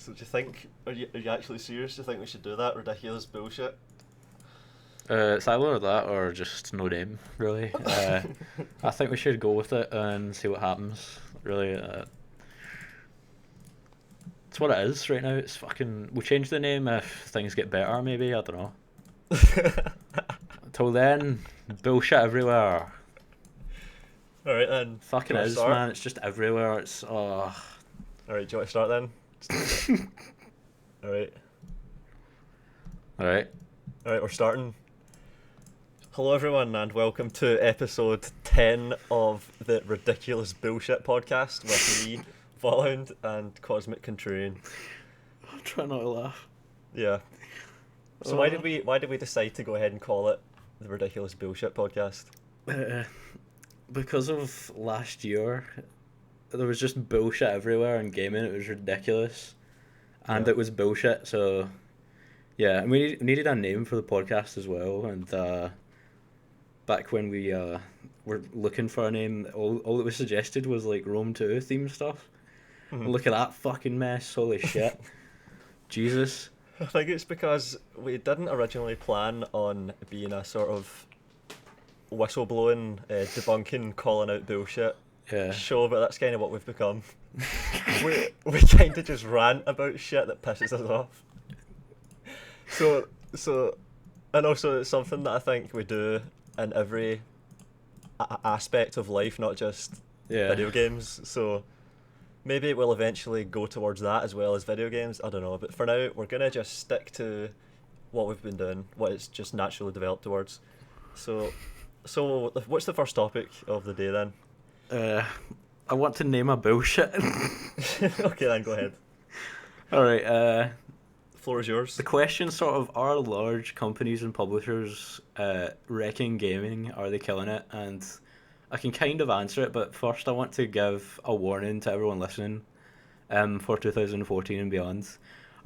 So do you think, are you actually serious? Do you think we should do that ridiculous bullshit? It's either that or just no name, really. I think we should go with it and see what happens. Really, it's what it is right now. It's fucking. We'll change the name if things get better. Maybe, I don't know. Until then, bullshit everywhere. All right then. Fucking Do you wanna is, start? man. It's just everywhere. It's All right. Do you want to start then? All right. all right. All right. We're starting. Hello everyone and welcome to episode 10 of the Ridiculous Bullshit podcast with me, Volound, and CosmicContrarian. I'm trying not to laugh. Yeah. So why did we decide to go ahead and call it the Ridiculous Bullshit podcast? Because of last year, there was just bullshit everywhere in gaming. It was ridiculous, and Yeah. it was bullshit. So, yeah, and we needed a name for the podcast as well. And back when we were looking for a name, all that was suggested was like Rome 2 theme stuff. Mhm. Look at that fucking mess! Holy shit, Jesus! I think it's because we didn't originally plan on being a sort of whistleblowing, debunking, calling out bullshit Yeah, show, but that's kind of what we've become. we kind of just rant about shit that pisses us off. So, and also it's something that I think we do in every aspect of life, not just yeah. video games. So maybe we'll eventually go towards that as well as video games. I don't know, but for now we're gonna just stick to what we've been doing, what it's just naturally developed towards. So what's the first topic of the day then? I want to name a bullshit. Okay, then go ahead. All right. The floor is yours. The question sort of, are large companies and publishers wrecking gaming? Are they killing it? And I can kind of answer it, but first I want to give a warning to everyone listening for 2014 and beyond.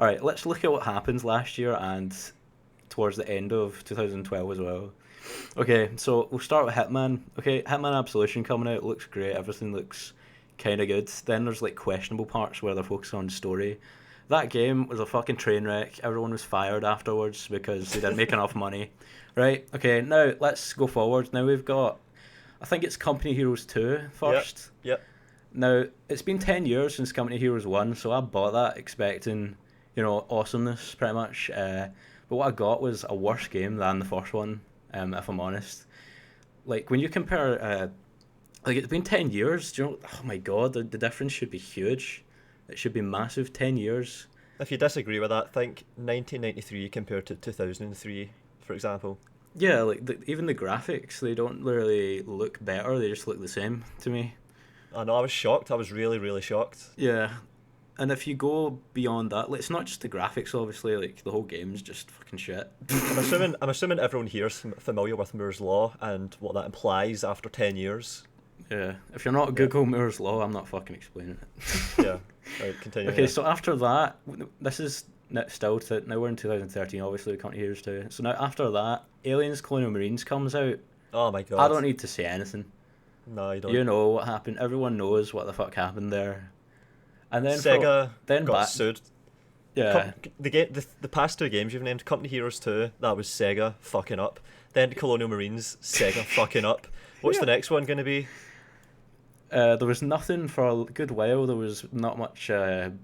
All right, let's look at what happened last year and towards the end of 2012 as well. Okay, so we'll start with Hitman. Okay, Hitman Absolution coming out, looks great, everything looks kind of good. Then there's like questionable parts where they're focusing on story. That game was a fucking train wreck. Everyone was fired afterwards because they didn't make enough money. Right, okay, now let's go forward. Now we've got, I think it's Company Heroes 2 first. Yep. Now, it's been 10 years since Company Heroes 1, so I bought that expecting, awesomeness, pretty much. But what I got was a worse game than the first one, if I'm honest. Like, when you compare, it's been 10 years, do you know, oh my god, the difference should be huge. It should be massive, 10 years. If you disagree with that, think 1993 compared to 2003, for example. Yeah, like, even the graphics, they don't really look better, they just look the same to me. I know, I was shocked. I was really, really shocked. Yeah, and if you go beyond that, like, it's not just the graphics, obviously. Like, the whole game's just fucking shit. I'm assuming everyone here's familiar with Moore's Law and what that implies after 10 years. Yeah, if you're not Google Moore's Law, I'm not fucking explaining it. Yeah, right, continue. Okay, yeah. so after that, this is still now we're in 2013. Obviously, we can't hear us to. So now after that, Aliens: Colonial Marines comes out. Oh my god. I don't need to say anything. No, you don't. You know what happened. Everyone knows what the fuck happened there. And then Sega then got back, sued. yeah. The past two games you've named, Company Heroes 2, that was Sega fucking up. Then Colonial Marines, Sega fucking up. What's the next one going to be? There was nothing for a good while. There was not much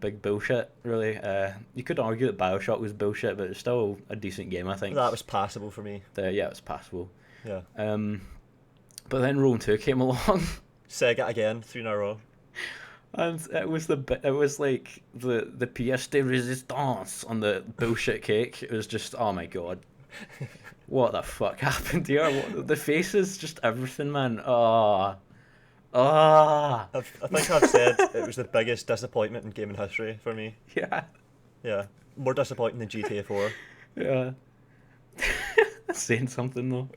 big bullshit, really. You could argue that Bioshock was bullshit, but it's still a decent game, I think. That was passable for me. Yeah, it was passable. Yeah. But then Rome 2 came along, Sega again, 3 in a row. and it was like the pièce de résistance on the bullshit cake. It was just, oh my god, what the fuck happened here? The faces, just everything, man. I think I've said it was the biggest disappointment in gaming history for me. Yeah. Yeah. More disappointing than GTA 4. Yeah. Saying something though.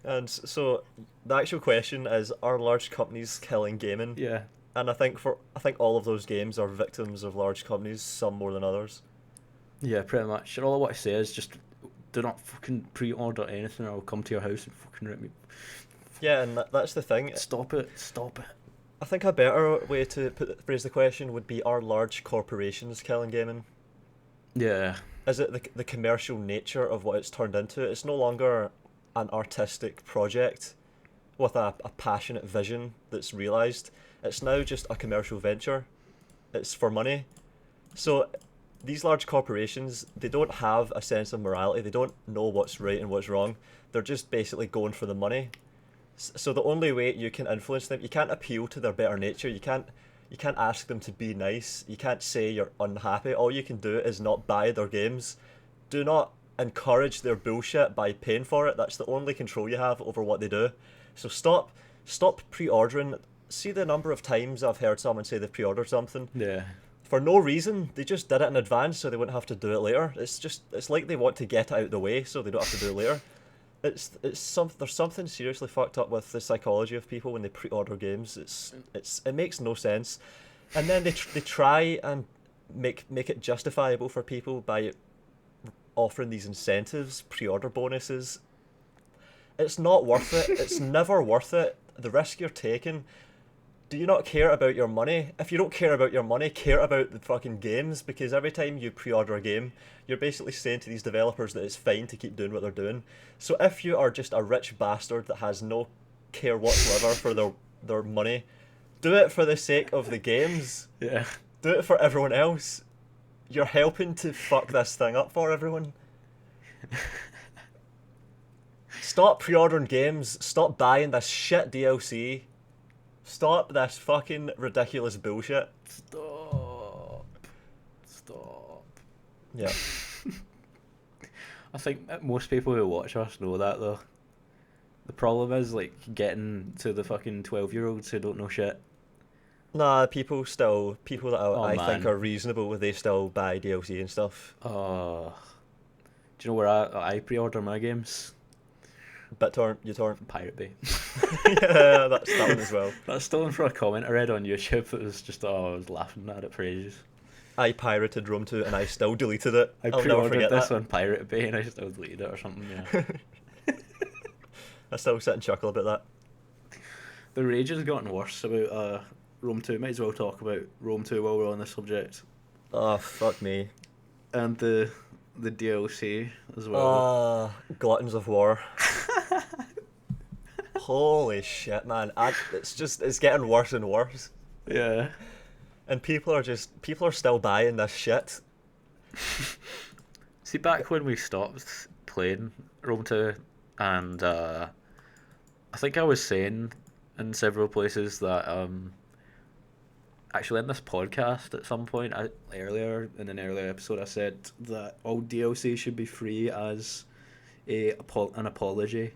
And so the actual question is, are large companies killing gaming? Yeah. And I think all of those games are victims of large companies, some more than others. Yeah, pretty much. And all I want to say is just do not fucking pre-order anything or I'll come to your house and fucking rip me. Yeah, and that's the thing. Stop it. I think a better way to phrase the question would be, are large corporations killing gaming? Yeah. Is it the commercial nature of what it's turned into? It's no longer an artistic project with a passionate vision that's realised. It's now just a commercial venture. It's for money. So these large corporations, they don't have a sense of morality. They don't know what's right and what's wrong. They're just basically going for the money. So the only way you can influence them, you can't appeal to their better nature. You can't ask them to be nice. You can't say you're unhappy. All you can do is not buy their games. Do not encourage their bullshit by paying for it. That's the only control you have over what they do. So stop pre-ordering. See the number of times I've heard someone say they've pre-ordered something Yeah. for no reason. They just did it in advance so they wouldn't have to do it later. It's like they want to get it out of the way so they don't have to do it later. There's something seriously fucked up with the psychology of people when they pre-order games. It makes no sense, and then they try and make it justifiable for people by offering these incentives, pre-order bonuses. It's not worth it. It's never worth it. The risk you're taking. Do you not care about your money? If you don't care about your money, care about the fucking games, because every time you pre-order a game, you're basically saying to these developers that it's fine to keep doing what they're doing. So if you are just a rich bastard that has no care whatsoever for their money, do it for the sake of the games. Yeah. Do it for everyone else. You're helping to fuck this thing up for everyone. Stop pre-ordering games. Stop buying this shit DLC. Stop this fucking ridiculous bullshit. Stop. Yeah. I think that most people who watch us know that though. The problem is like getting to the fucking 12-year-olds who don't know shit. Nah, people that I think man. are reasonable, they still buy DLC and stuff. Oh. Do you know where I pre-order my games? BitTorrent, uTorrent. Pirate Bay. Yeah, that's that one as well. That's stolen from a comment I read on YouTube. It was just, I was laughing at it for ages. I pirated Rome 2 and I still deleted it. I I'll never pre-ordered forget this that. on Pirate Bay and I still deleted it or something, yeah. I still sit and chuckle about that. The rage has gotten worse about Rome 2. Might as well talk about Rome 2 while we're on this subject. Oh, fuck me. And the DLC as well. Gluttons of War. Holy shit, man. It's getting worse and worse. Yeah. And people are still buying this shit. See, back when we stopped playing Rome 2, and I think I was saying in several places that actually in this podcast at some point earlier in an earlier episode I said that all DLC should be free as an apology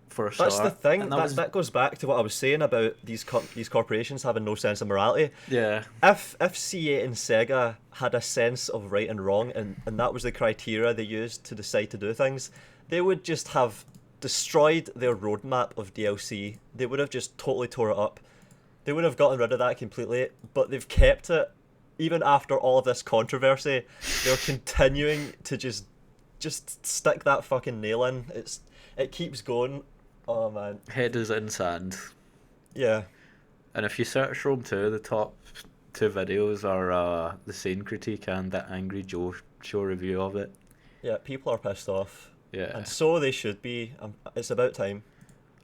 for a start. That's the thing. And That goes back to what I was saying about these corporations having no sense of morality. Yeah. If CA and Sega had a sense of right and wrong, and that was the criteria they used to decide to do things, they would just have destroyed their roadmap of DLC. They would have just totally tore it up. They would have gotten rid of that completely, but they've kept it. Even after all of this controversy, they're continuing to just stick that fucking nail in. It keeps going. Oh man. Head is in sand. Yeah. And if you search Rome 2, the top two videos are the Sane critique and the Angry Joe show review of it. Yeah, people are pissed off. Yeah. And so they should be. It's about time.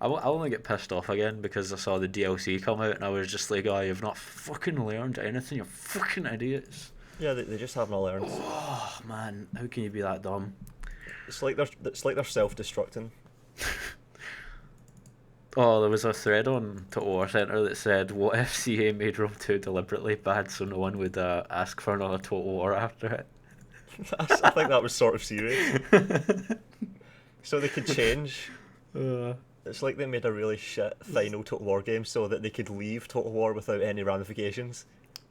I only get pissed off again because I saw the DLC come out and I was just like, oh, you've not fucking learned anything, you fucking idiots. Yeah, they just haven't learned. Oh, man, how can you be that dumb? It's like they're self-destructing. Oh, there was a thread on Total War Center that said, what if CA made Rome 2 deliberately bad so no one would ask for another Total War after it? I think that was sort of serious. So they could change. It's like they made a really shit final Total War game so that they could leave Total War without any ramifications.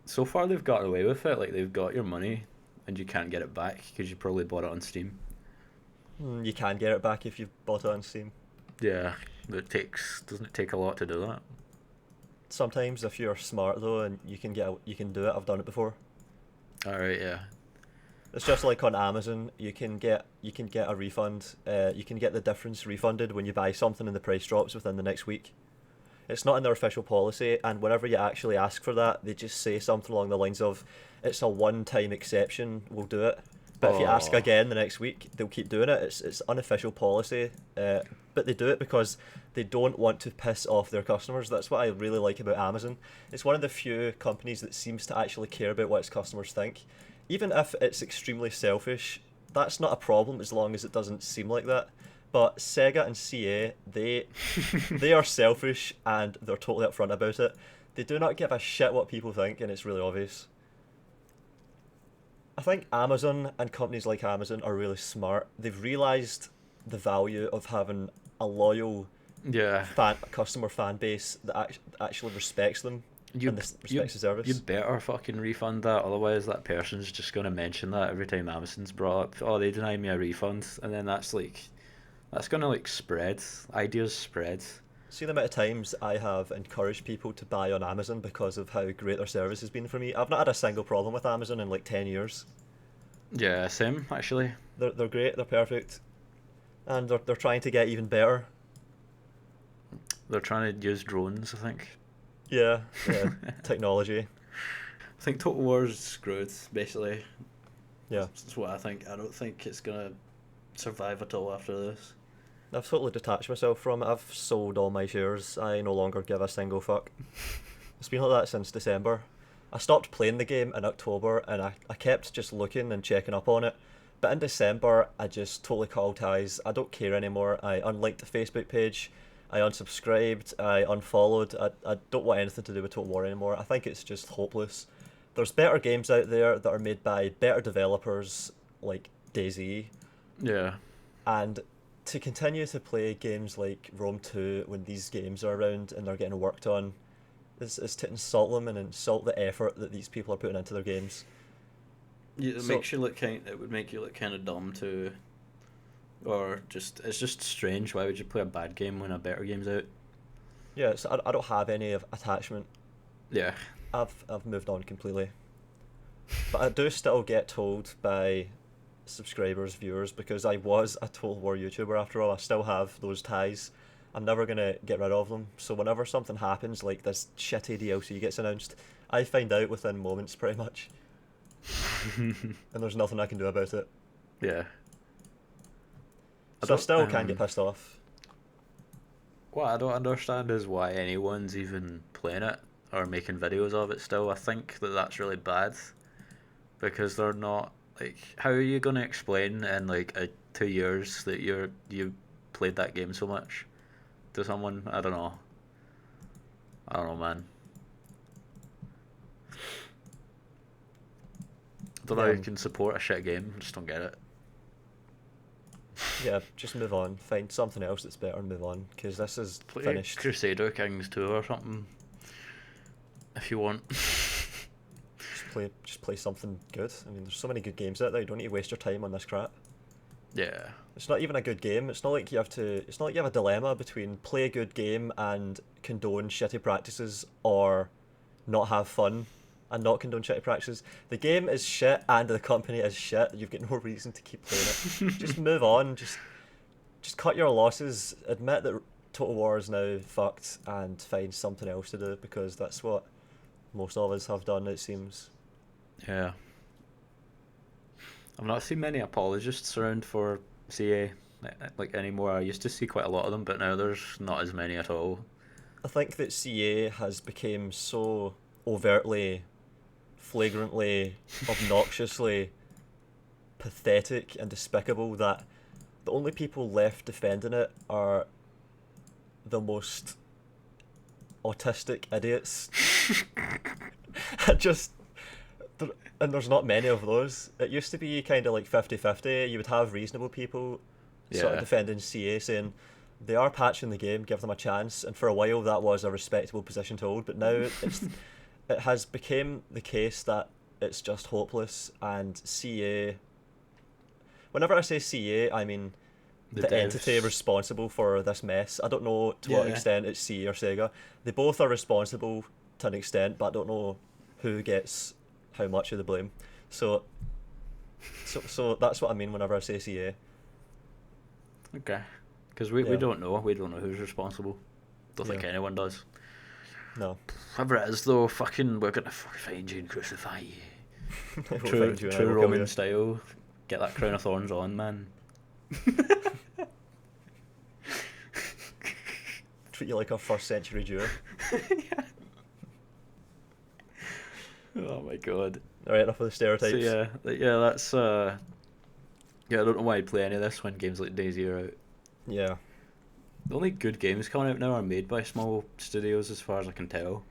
So far they've gotten away with it. Like, they've got your money and you can't get it back because you probably bought it on Steam. You can get it back if you've bought it on Steam. Yeah, but doesn't it take a lot to do that? Sometimes if you're smart though and you can do it. I've done it before. Alright, yeah. It's just like on Amazon, you can get a refund. You can get the difference refunded when you buy something and the price drops within the next week. It's not in their official policy, and whenever you actually ask for that, they just say something along the lines of, "It's a one-time exception. We'll do it." But if you ask Oh, again the next week, they'll keep doing it. It's unofficial policy, but they do it because they don't want to piss off their customers. That's what I really like about Amazon. It's one of the few companies that seems to actually care about what its customers think. Even if it's extremely selfish, that's not a problem as long as it doesn't seem like that. But Sega and CA, they are selfish and they're totally upfront about it. They do not give a shit what people think, and it's really obvious. I think Amazon and companies like Amazon are really smart. They've realized the value of having a loyal yeah. customer fan base that actually respects them You, and respects the you service. better fucking refund that, otherwise that person's just gonna mention that every time Amazon's brought up. Oh, they denied me a refund, and then that's gonna like spread. Ideas spread. See the amount of times I have encouraged people to buy on Amazon because of how great their service has been for me. I've not had a single problem with Amazon in like 10 years. Yeah, same actually. They're great, they're perfect, and they're trying to get even better. They're trying to use drones, I think. Yeah, yeah, technology. I think Total War's screwed, basically. Yeah. That's what I think. I don't think it's gonna survive at all after this. I've totally detached myself from it. I've sold all my shares. I no longer give a single fuck. It's been like that since December. I stopped playing the game in October and I kept just looking and checking up on it. But in December, I just totally cut all ties. I don't care anymore. I unliked the Facebook page. I unsubscribed. I unfollowed. I don't want anything to do with Total War anymore. I think it's just hopeless. There's better games out there that are made by better developers like Dayz, Yeah. and to continue to play games like Rome 2 when these games are around and they're getting worked on is to insult them and insult the effort that these people are putting into their games. Yeah, it So makes you look kind. It would make you look kind of dumb to, or just it's just strange. Why would you play a bad game when a better game's out? yeah, so I don't have any of attachment. Yeah. I've moved on completely. But I do still get told by subscribers, viewers, because I was a Total War YouTuber after all. I still have those ties. I'm never gonna get rid of them. So whenever something happens, like this shitty DLC gets announced, I find out within moments pretty much, and there's nothing I can do about it. Yeah. So I still can get pissed off. What I don't understand is why anyone's even playing it or making videos of it still. I think that that's really bad because they're not like. How are you gonna explain in like 2 years that you played that game so much to someone? I don't know. I don't know, man. I don't know how you can support a shit game. I just don't get it. Yeah, just move on. Find something else that's better and move on, because this is Play finished. Crusader Kings 2 or something if you want. Just play something good. I mean, there's so many good games out there. You don't need to waste your time on this crap. Yeah. It's not even a good game. It's not like you have to. It's not like you have a dilemma between play a good game and condone shitty practices, or not have fun and not condone shitty practices. The game is shit and the company is shit. You've got no reason to keep playing it. Just move on. Just cut your losses. Admit that Total War is now fucked and find something else to do, because that's what most of us have done, it seems. Yeah. I've not seen many apologists around for CA like anymore. I used to see quite a lot of them, but now there's not as many at all. I think that CA has become so overtly, flagrantly, obnoxiously pathetic and despicable that the only people left defending it are the most autistic idiots. I just and there's not many of those. It used to be kind of like 50-50. You would have reasonable people sort of Yeah. defending CA, saying they are patching the game, give them a chance, and for a while that was a respectable position to hold, but now it has become the case that it's just hopeless, and CA, whenever I say CA, I mean the entity devs. responsible for this mess. I don't know to what Yeah. extent it's CA or Sega. They both are responsible to an extent, but I don't know who gets how much of the blame. So that's what I mean whenever I say CA. Okay. Because we Yeah. don't know. We don't know who's responsible. Don't think Yeah. anyone does. No. Whoever it is, though, fucking, we're gonna fucking find you and crucify you. We'll True, find you and I true will kill Roman you. style. Get that crown of thorns on, man. Treat you like a 1st century Jew. Yeah. Oh my god. Alright, enough of the stereotypes. So yeah, that's yeah, I don't know why I'd play any of this when games like Dayz are out. Yeah. The only good games coming out now are made by small studios, as far as I can tell.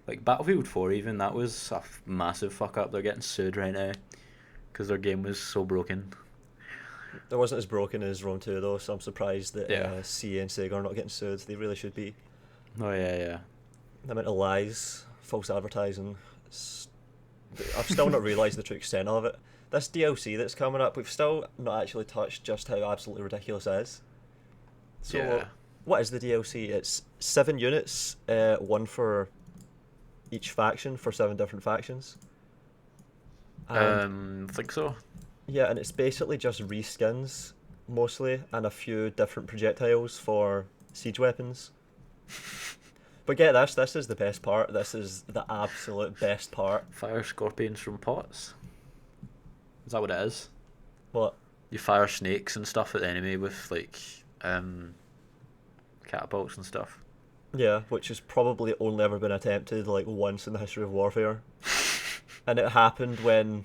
Like Battlefield 4, even that was a massive fuck up. They're getting sued right now because their game was so broken. It wasn't as broken as Rome 2 though, so I'm surprised that Yeah. CA and Sega are not getting sued. They really should be. Oh yeah. The amount of lies, false advertising. I've still not realised the true extent of it. This DLC that's coming up, we've still not actually touched just how absolutely ridiculous it is. So, Yeah. what is the DLC? It's 7 units, 1 for each faction, for 7 different factions. And, I think so. yeah, and it's basically just reskins, mostly, and a few different projectiles for siege weapons. But get this is the best part. This is the absolute best part. Fire scorpions from pots. Is that what it is? What? You fire snakes and stuff at the enemy with like catapults and stuff. Yeah, which has probably only ever been attempted like once in the history of warfare. And it happened when,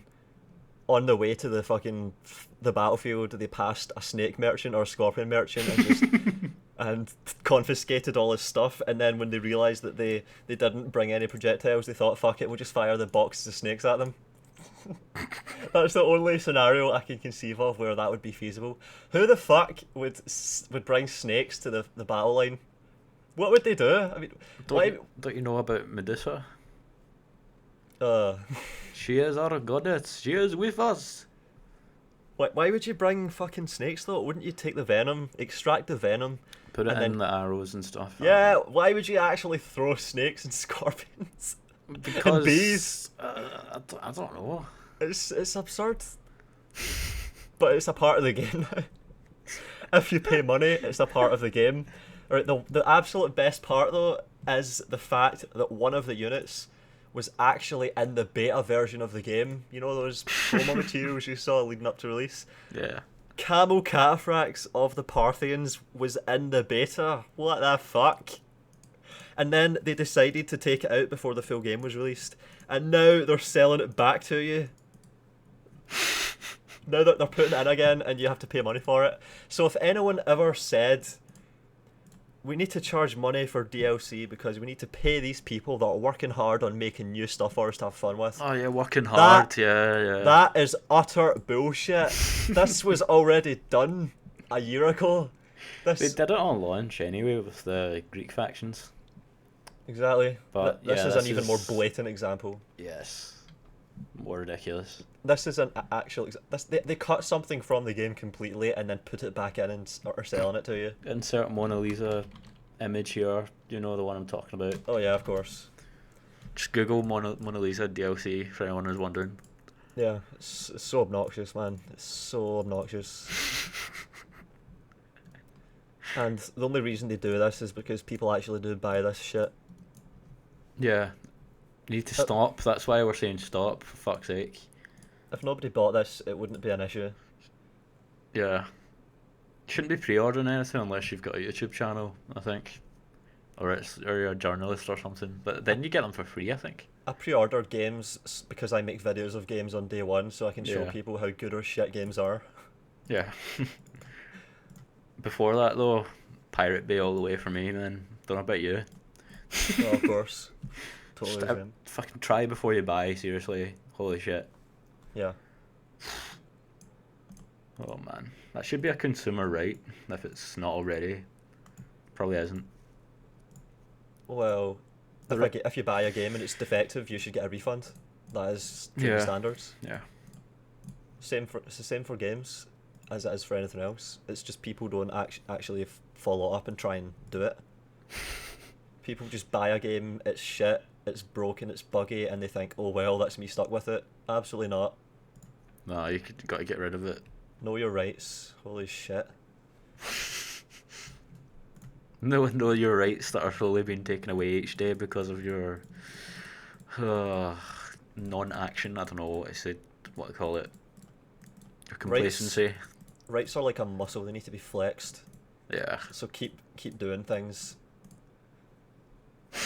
on the way to the battlefield, they passed a snake merchant or a scorpion merchant and just and confiscated all his stuff. And then when they realised that they didn't bring any projectiles, they thought, fuck it, we'll just fire the boxes of snakes at them. That's the only scenario I can conceive of where that would be feasible. Who the fuck would bring snakes to the battle line? What would they do? I mean, Don't you know about Medusa? uh, She is our goddess. She is with us. why would you bring fucking snakes though? Wouldn't you take the venom, extract the venom? Put it And in then- the arrows and stuff. Yeah, why would you actually throw snakes and scorpions? Because bees. I don't know. It's absurd. But it's a part of the game now. If you pay money, it's a part of the game. Right, the absolute best part though is the fact that one of the units was actually in the beta version of the game. You know those promo materials you saw leading up to release? Yeah. Camel Cataphracts of the Parthians was in the beta. What the fuck? And then they decided to take it out before the full game was released. And now they're selling it back to you. Now that they're putting it in again and you have to pay money for it. So if anyone ever said, we need to charge money for DLC because we need to pay these people that are working hard on making new stuff for us to have fun with. Oh yeah, working hard. Yeah. That is utter bullshit. This was already done a year ago. They did it on launch anyway with the Greek factions. Exactly. But this yeah, is this an even is- more blatant example. Yes. More ridiculous. This is an actual. They cut something from the game completely and then put it back in and are selling it to you. Insert Mona Lisa image here. You know the one I'm talking about. Oh yeah, of course. Just Google Mona Lisa DLC for anyone who's wondering. Yeah, it's so obnoxious, man. It's so obnoxious. And the only reason they do this is because people actually do buy this shit. Yeah. You need to stop. That's why we're saying stop, for fuck's sake. If nobody bought this, it wouldn't be an issue. Yeah. Shouldn't be pre-ordering anything unless you've got a YouTube channel, I think. Or you're a journalist or something. But then you get them for free, I think. I pre-ordered games because I make videos of games on day one, so I can show Yeah. people how good or shit games are. Yeah. Before that, though, Pirate Bay all the way for me, man. Don't know about you. Well, of course. Totally Just, the same. fucking try before you buy, seriously. Holy shit. Yeah. Oh, man. That should be a consumer right, if it's not already. Probably isn't. Well, if you buy a game and it's defective, you should get a refund. That is to the Yeah. standards. Yeah. It's the same for games as it is for anything else. It's just people don't actually follow up and try and do it. People just buy a game, it's shit, it's broken, it's buggy, and they think, oh well, that's me stuck with it. Absolutely not. No, you got to get rid of it. Know your rights. Holy shit. No, no, your rights that are slowly being taken away each day because of your uh, non-action. I don't know what to call it. Your Rights complacency. rights are like a muscle; they need to be flexed. Yeah. So keep doing things. I'm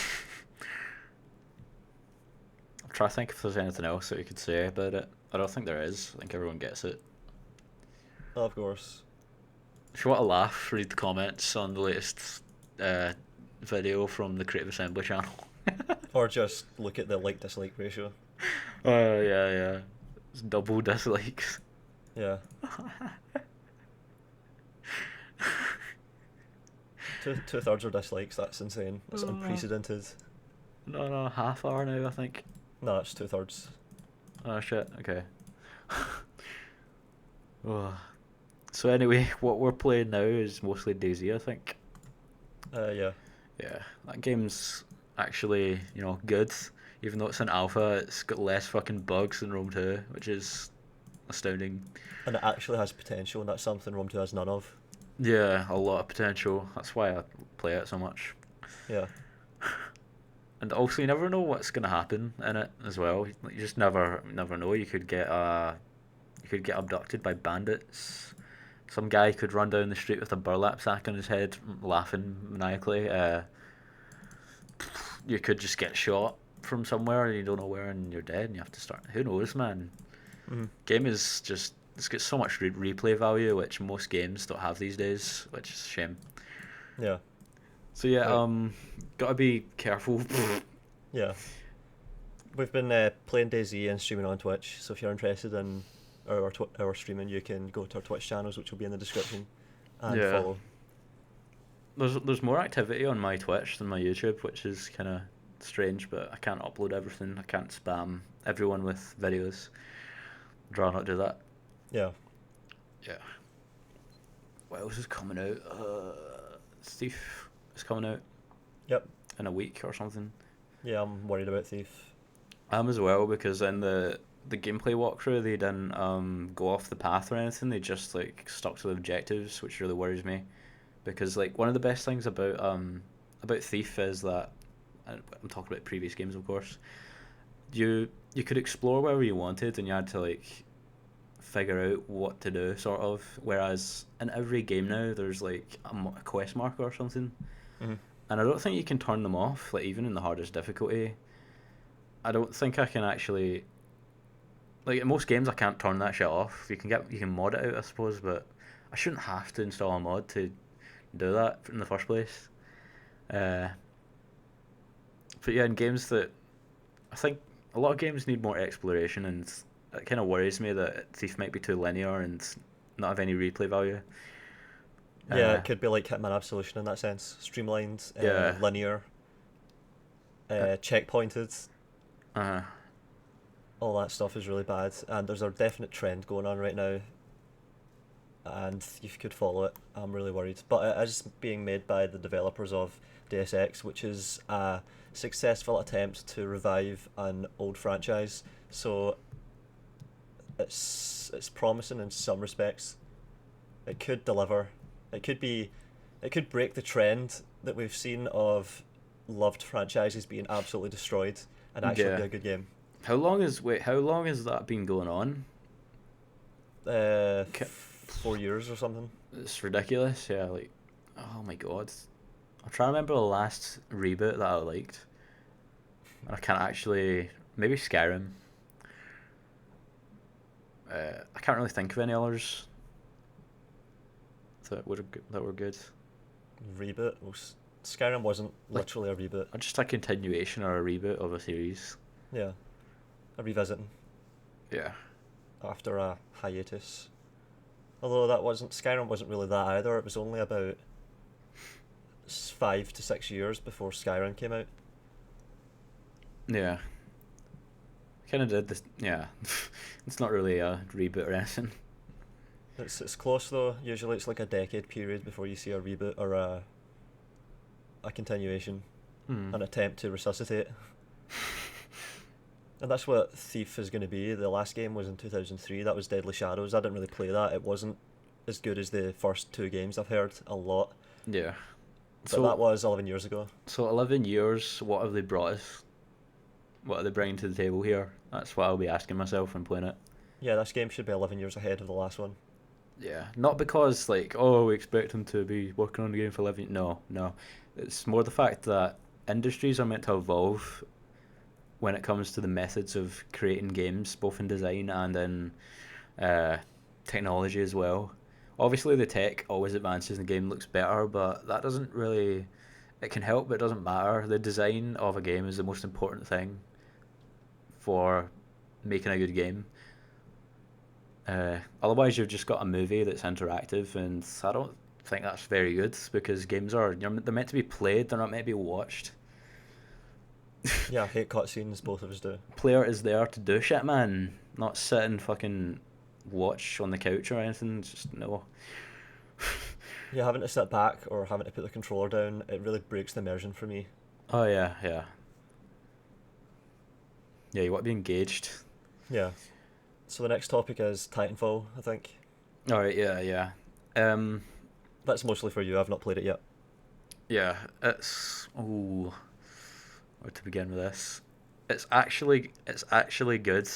trying to think if there's anything else that we could say about it. I don't think there is. I think everyone gets it. Of course. If you want to laugh, read the comments on the latest uh, video from the Creative Assembly channel. Or just look at the like dislike ratio. Oh, yeah, yeah. It's double dislikes. Yeah. Two-thirds are dislikes. That's insane. That's unprecedented. No, half hour now, I think. No, it's two-thirds. Oh, shit, okay. Oh. So anyway, what we're playing now is mostly Dayz, I think. Yeah. Yeah, that game's actually, good. Even though it's an alpha, it's got less fucking bugs than Rome 2, which is astounding. And it actually has potential, and that's something Rome 2 has none of. Yeah, a lot of potential. That's why I play it so much. Yeah. And also, you never know what's gonna happen in it as well. You just never know. You could get abducted by bandits. Some guy could run down the street with a burlap sack on his head, laughing maniacally. You could just get shot from somewhere and you don't know where, and you're dead, and you have to start. Who knows, man? Game is just, it's got so much replay value, which most games don't have these days, which is a shame. Yeah. So yeah, gotta be careful. Yeah. We've been playing Dayz and streaming on Twitch, so if you're interested in our streaming, you can go to our Twitch channels, which will be in the description, and Yeah. follow. There's more activity on my Twitch than my YouTube, which is kind of strange, but I can't upload everything. I can't spam everyone with videos. I'd rather not do that. Yeah. Yeah. What else is coming out? Thief is coming out. Yep. In a week or something. Yeah, I'm worried about Thief. I am as well, because in the gameplay walkthrough they didn't go off the path or anything. They just like stuck to the objectives, which really worries me. Because like one of the best things about Thief is that, I'm talking about previous games, of course. You could explore wherever you wanted, and you had to like figure out what to do, sort of. Whereas in every game now, there's like a quest marker or something, Mm-hmm. and I don't think you can turn them off. Like even in the hardest difficulty, I don't think I can actually. Like in most games, I can't turn that shit off. You can mod it out, I suppose, but I shouldn't have to install a mod to do that in the first place. But yeah, in games that I think a lot of games need more exploration, and it kind of worries me that Thief might be too linear and not have any replay value. Yeah, it could be like Hitman Absolution in that sense. Streamlined, Yeah. linear, checkpointed. Uh, All that stuff is really bad, and there's a definite trend going on right now, and Thief could follow it. I'm really worried. But it is being made by the developers of Deus Ex, which is a successful attempt to revive an old franchise. So it's promising in some respects. It could deliver. It could break the trend that we've seen of loved franchises being absolutely destroyed and actually be a good game. how long has that been going on? 4 years or something. It's ridiculous. Yeah, like, oh my god. I'm trying to remember the last reboot that I liked. And I can't actually. Maybe Skyrim. I can't really think of any others that were good. Reboot. Well, Skyrim wasn't literally a reboot. Or just a continuation or a reboot of a series. Yeah, a revisiting Yeah. after a hiatus. Although Skyrim wasn't really that either. It was only about 5 to 6 years before Skyrim came out. Yeah. Kind of did this. Yeah. It's not really a reboot or anything. It's close though. Usually it's like a decade period before you see a reboot or a continuation, an attempt to resuscitate. And that's what Thief is going to be. The last game was in 2003. That was Deadly Shadows. I didn't really play that. It wasn't as good as the first two games. I've heard a lot. Yeah. But that was 11 years ago. So 11 years, what have they brought us? What are they bringing to the table here? That's what I'll be asking myself when playing it. Yeah, this game should be 11 years ahead of the last one. Yeah, not because like, oh, we expect them to be working on the game for 11. No, no, it's more the fact that industries are meant to evolve when it comes to the methods of creating games, both in design and in technology as well. Obviously, the tech always advances and the game looks better, but that doesn't really. It can help, but it doesn't matter. The design of a game is the most important thing for making a good game. Otherwise, you've just got a movie that's interactive, and I don't think that's very good because games they're meant to be played, they're not meant to be watched. Yeah, I hate cutscenes, both of us do. Player is there to do shit, man, not sit and fucking watch on the couch or anything. Just no. Yeah, having to sit back or having to put the controller down, it really breaks the immersion for me. Oh yeah, yeah. Yeah, you want to be engaged. Yeah. So the next topic is Titanfall, I think. Alright, yeah, yeah. That's mostly for you, I've not played it yet. Yeah, it's where to begin with this? It's actually good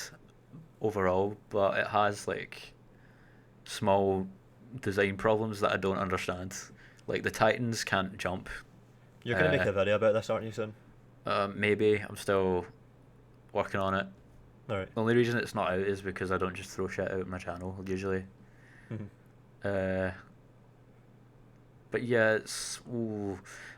overall, but it has like small design problems that I don't understand. Like the Titans can't jump. You're going to make a video about this, aren't you, soon? Maybe. I'm still working on it. Alright. The only reason it's not out is because I don't just throw shit out my channel usually. But yeah, it's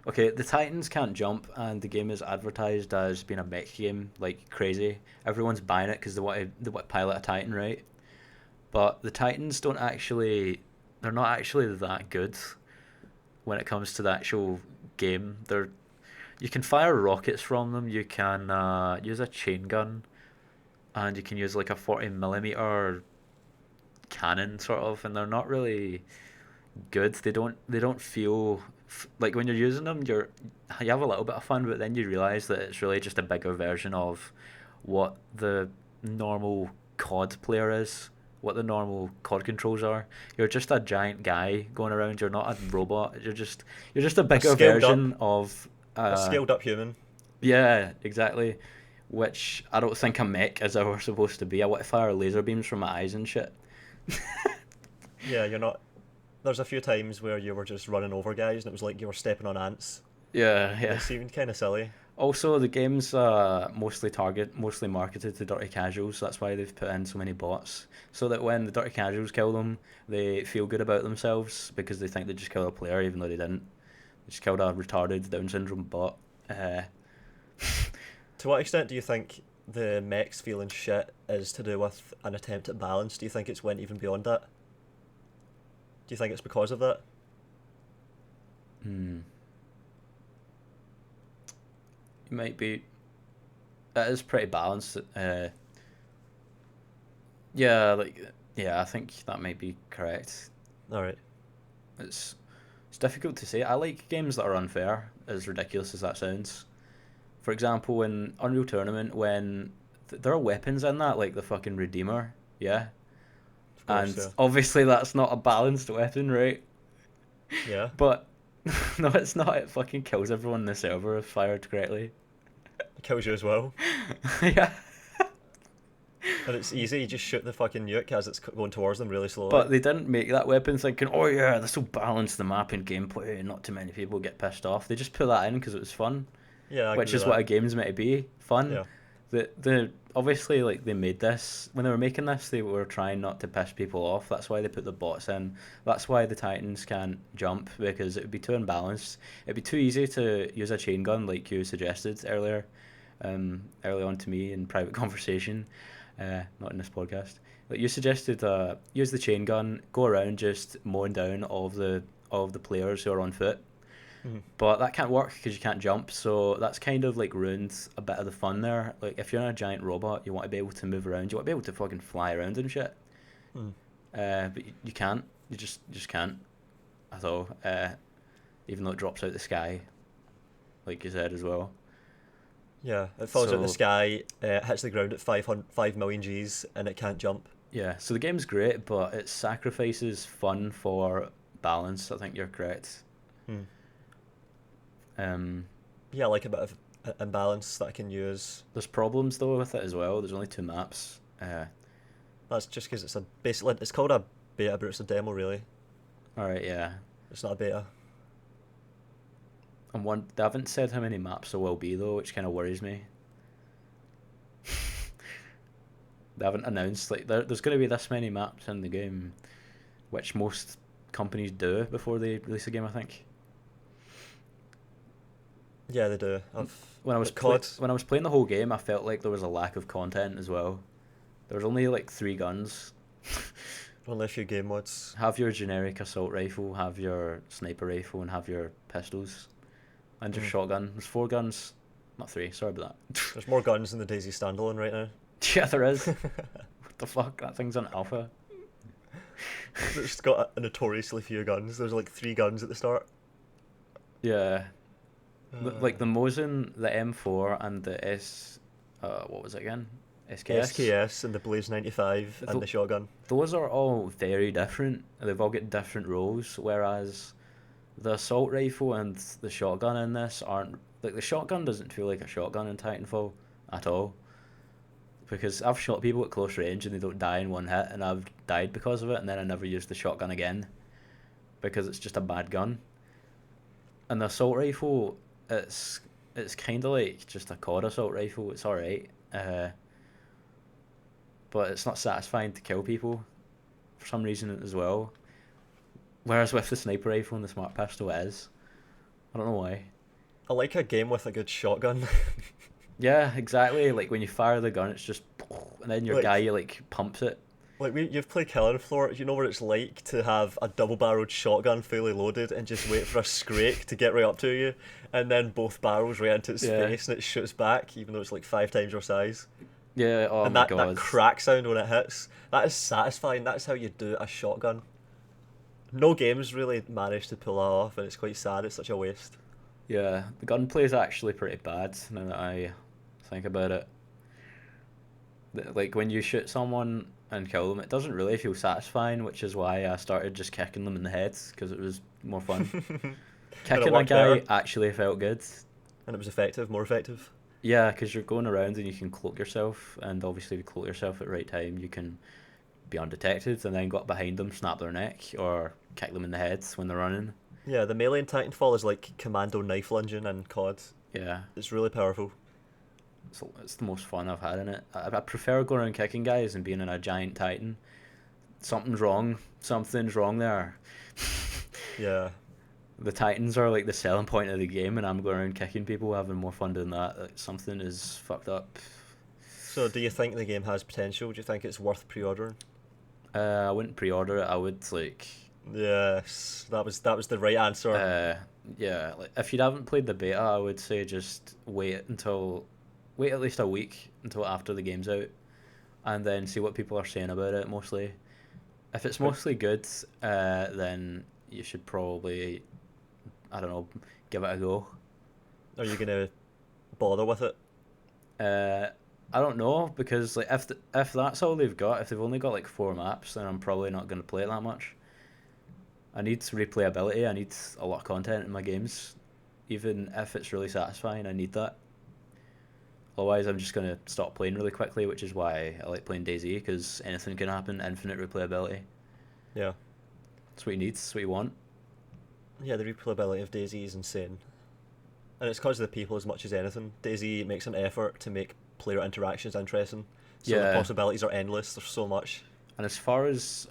okay. The Titans can't jump, and the game is advertised as being a mech game like crazy. Everyone's buying it because they want to pilot a Titan, right? But the Titans don't actually. They're not actually that good when it comes to the actual game. You can fire rockets from them. You can use a chain gun, and you can use like a 40mm cannon sort of, and they're not really good. They don't feel like when you're using them, you have a little bit of fun, but then you realize that it's really just a bigger version of what the normal COD player is, what the normal COD controls are. You're just a giant guy going around. You're not a robot. You're just a bigger version of a scaled up human. Yeah, exactly. Which I don't think a mech is ever supposed to be. I want to fire laser beams from my eyes and shit. Yeah, you're not. There's a few times where you were just running over guys and it was like you were stepping on ants. Yeah. It seemed kind of silly. Also, the game's mostly marketed to dirty casuals. That's why they've put in so many bots, so that when the dirty casuals kill them, they feel good about themselves because they think they just killed a player, even though they didn't. They just killed a retarded Down syndrome bot. To what extent do you think the mechs feeling shit is to do with an attempt at balance? Do you think it's went even beyond that? Do you think it's because of that? It might be. It is pretty balanced. I think that might be correct. Alright. It's difficult to say. I like games that are unfair, as ridiculous as that sounds. For example, in Unreal Tournament, when there are weapons in that, like the fucking Redeemer, yeah? Of course, and yeah. obviously that's not a balanced weapon, right? Yeah. But, no, it's not. It fucking kills everyone in the server if fired correctly. It kills you as well. Yeah. And it's easy, you just shoot the fucking nuke as it's going towards them really slowly. But they didn't make that weapon thinking, oh yeah, this will balance the map and gameplay and not too many people get pissed off. They just put that in because it was fun. Yeah, which is what a game's meant to be, fun. Yeah. The obviously, like, they made this when they were making this, they were trying not to piss people off. That's why they put the bots in. That's why the Titans can't jump, because it would be too unbalanced. It'd be too easy to use a chain gun like you suggested earlier, early on to me in private conversation, not in this podcast. Like you suggested, use the chain gun, go around just mowing down all of the players who are on foot. But that can't work because you can't jump, so that's kind of like ruined a bit of the fun there. Like if you're in a giant robot, you want to be able to move around, you want to be able to fucking fly around and shit. But you can't. You just can't at all. Even though it drops out the sky, like you said as well. Yeah, it falls out the sky, hits the ground at 5 million Gs, and it can't jump. Yeah, so the game's great, but it sacrifices fun for balance. I think you're correct. Yeah, I like a bit of imbalance that I can use. There's problems though with it as well. There's only 2 maps. That's just because basically it's called a beta, but it's a demo really. All right, yeah. It's not a beta. And they haven't said how many maps there will be though, which kind of worries me. They haven't announced like there's going to be this many maps in the game, which most companies do before they release a game, I think. Yeah, they do. When I was when I was playing the whole game, I felt like there was a lack of content as well. There was only like 3 guns. Only a few game modes. Have your generic assault rifle, have your sniper rifle, and have your pistols, and your shotgun. There's 4 guns, not 3. Sorry about that. There's more guns in the Dayz standalone right now. Yeah, there is. What the fuck? That thing's on alpha. It's got a notoriously few guns. There's like 3 guns at the start. Yeah. Like the Mosin, the M4, and the what was it again? SKS. SKS and the Blaze 95 and the shotgun. Those are all very different. They've all got different roles, whereas the assault rifle and the shotgun in this aren't... Like, the shotgun doesn't feel like a shotgun in Titanfall at all. Because I've shot people at close range and they don't die in one hit, and I've died because of it, and then I never used the shotgun again. Because it's just a bad gun. And the assault rifle, it's kind of like just a COD assault rifle. It's alright. But it's not satisfying to kill people for some reason as well. Whereas with the sniper rifle and the smart pistol it is. I don't know why. I like a game with a good shotgun. Yeah, exactly. Like when you fire the gun, it's just... And then your guy, like, pumps it. Like, you've played Killing Floor, you know what it's like to have a double-barreled shotgun fully loaded and just wait for a scrake to get right up to you, and then both barrels right into its face and it shoots back, even though it's like 5 times your size. Yeah, oh and my that, god. that crack sound when it hits, that is satisfying. That's how you do a shotgun. No games really manage to pull that off, and it's quite sad. It's such a waste. Yeah, the gunplay is actually pretty bad now that I think about it. Like, when you shoot someone and kill them, it doesn't really feel satisfying, which is why I started just kicking them in the head, because it was more fun. Kicking a guy actually felt good. And it was effective, more effective. Yeah, because you're going around and you can cloak yourself, and obviously if you cloak yourself at the right time, you can be undetected and then go up behind them, snap their neck, or kick them in the head when they're running. Yeah, the melee in Titanfall is like commando knife lunging and COD. Yeah. It's really powerful. It's the most fun I've had in it. I prefer going around kicking guys and being in a giant Titan. Something's wrong there. Yeah. The Titans are like the selling point of the game, and I'm going around kicking people, having more fun doing that. Like, something is fucked up. So do you think the game has potential? Do you think it's worth pre-ordering? I wouldn't pre-order it. I would like... Yes, that was the right answer. Yeah, like, if you haven't played the beta, I would say just wait at least a week until after the game's out, and then see what people are saying about it mostly. If it's mostly good, then you should probably, I don't know, give it a go. Are you gonna bother with it? I don't know, because like if that's all they've got, if they've only got like 4 maps, then I'm probably not going to play it that much. I need replayability, I need a lot of content in my games. Even if it's really satisfying, I need that. Otherwise, I'm just going to stop playing really quickly, which is why I like playing Dayz, because anything can happen, infinite replayability. Yeah. That's what you need, that's what you want. Yeah, the replayability of Dayz is insane. And it's because of the people as much as anything. Dayz makes an effort to make player interactions interesting. So the possibilities are endless, there's so much. And as far as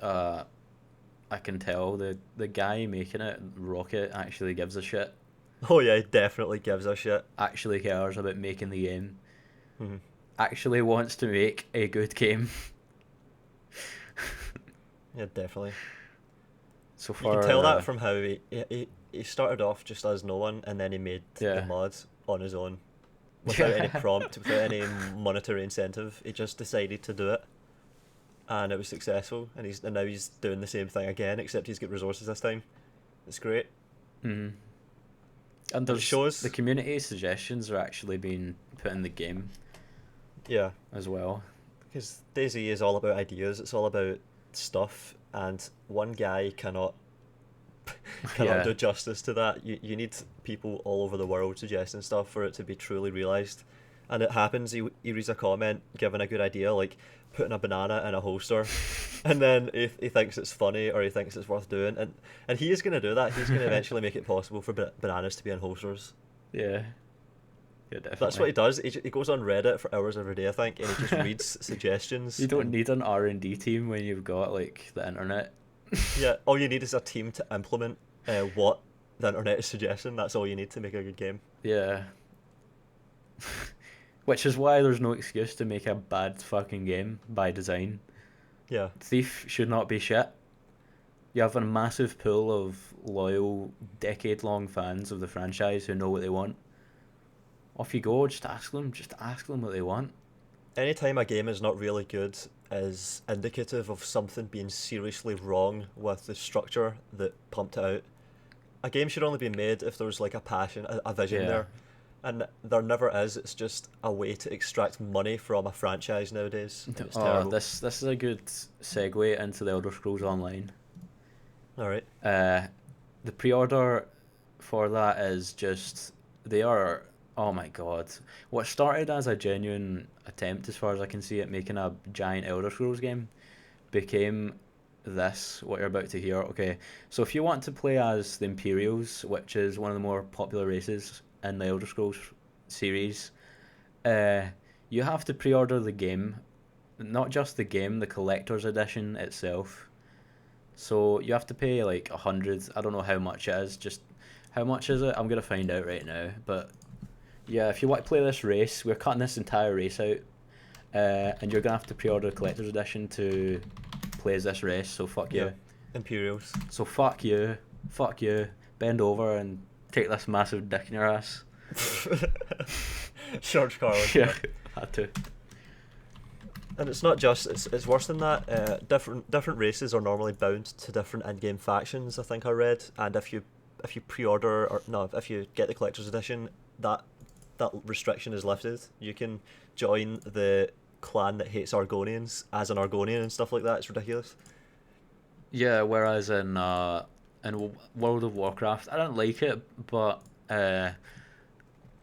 I can tell, the guy making it, Rocket, actually gives a shit. Oh yeah, he definitely gives a shit. Actually cares about making the game. Mm-hmm. Actually wants to make a good game. Yeah, definitely. So far, you can tell that from how he started off just as no one, and then he made the mods on his own, without any prompt, without any monetary incentive. He just decided to do it, and it was successful. And now he's doing the same thing again, except he's got resources this time. It's great. Mm-hmm. And the community suggestions are actually being put in the game. Yeah. As well. Because Dayz is all about ideas. It's all about stuff, and one guy cannot cannot Yeah. do justice to that. You need people all over the world suggesting stuff for it to be truly realised. And it happens, he reads a comment giving a good idea, like putting a banana in a holster, and then he thinks it's funny or he thinks it's worth doing, and he is going to do that. He's going to eventually make it possible for bananas to be in holsters. Yeah. Yeah, definitely. That's what he does. He goes on Reddit for hours every day, I think, and he just reads suggestions. You don't and- need an R&D team when you've got like the internet. Yeah, all you need is a team to implement what the internet is suggesting. That's all you need to make a good game. Yeah. Which is why there's no excuse to make a bad fucking game by design. Yeah, Thief should not be shit. You have a massive pool of loyal, decade-long fans of the franchise who know what they want. Off you go, just ask them what they want. anytime a game is not really good is indicative of something being seriously wrong with the structure that pumped it out. A game should only be made if there's like a passion, a vision Yeah. there. And there never is. It's just a way to extract money from a franchise nowadays. And it's Oh, terrible. this is a good segue into the Elder Scrolls Online. Alright. The pre-order for that is just they are, oh my god, what started as a genuine attempt, as far as I can see it, making a giant Elder Scrolls game became this, what you're about to hear. Okay, so if you want to play as the Imperials, which is one of the more popular races in the Elder Scrolls series, you have to pre-order the game, not just the game, the collector's edition itself. So you have to pay like 100. I don't know how much it is. Just how much is it? I'm gonna find out right now. But yeah, if you want to play this race, we're cutting this entire race out, and you're gonna have to pre-order the collector's edition to play as this race. So fuck you. Yeah. Imperials. So fuck you. Fuck you. Bend over and take this massive dick in your ass. George Carlin. Yeah, had to. And it's not just, it's worse than that. Different races are normally bound to different in-game factions, I think I read. And if you pre-order, or no, if you get the collector's edition, that restriction is lifted. You can join the clan that hates Argonians as an Argonian and stuff like that. It's ridiculous. Yeah, whereas in World of Warcraft, I don't like it, but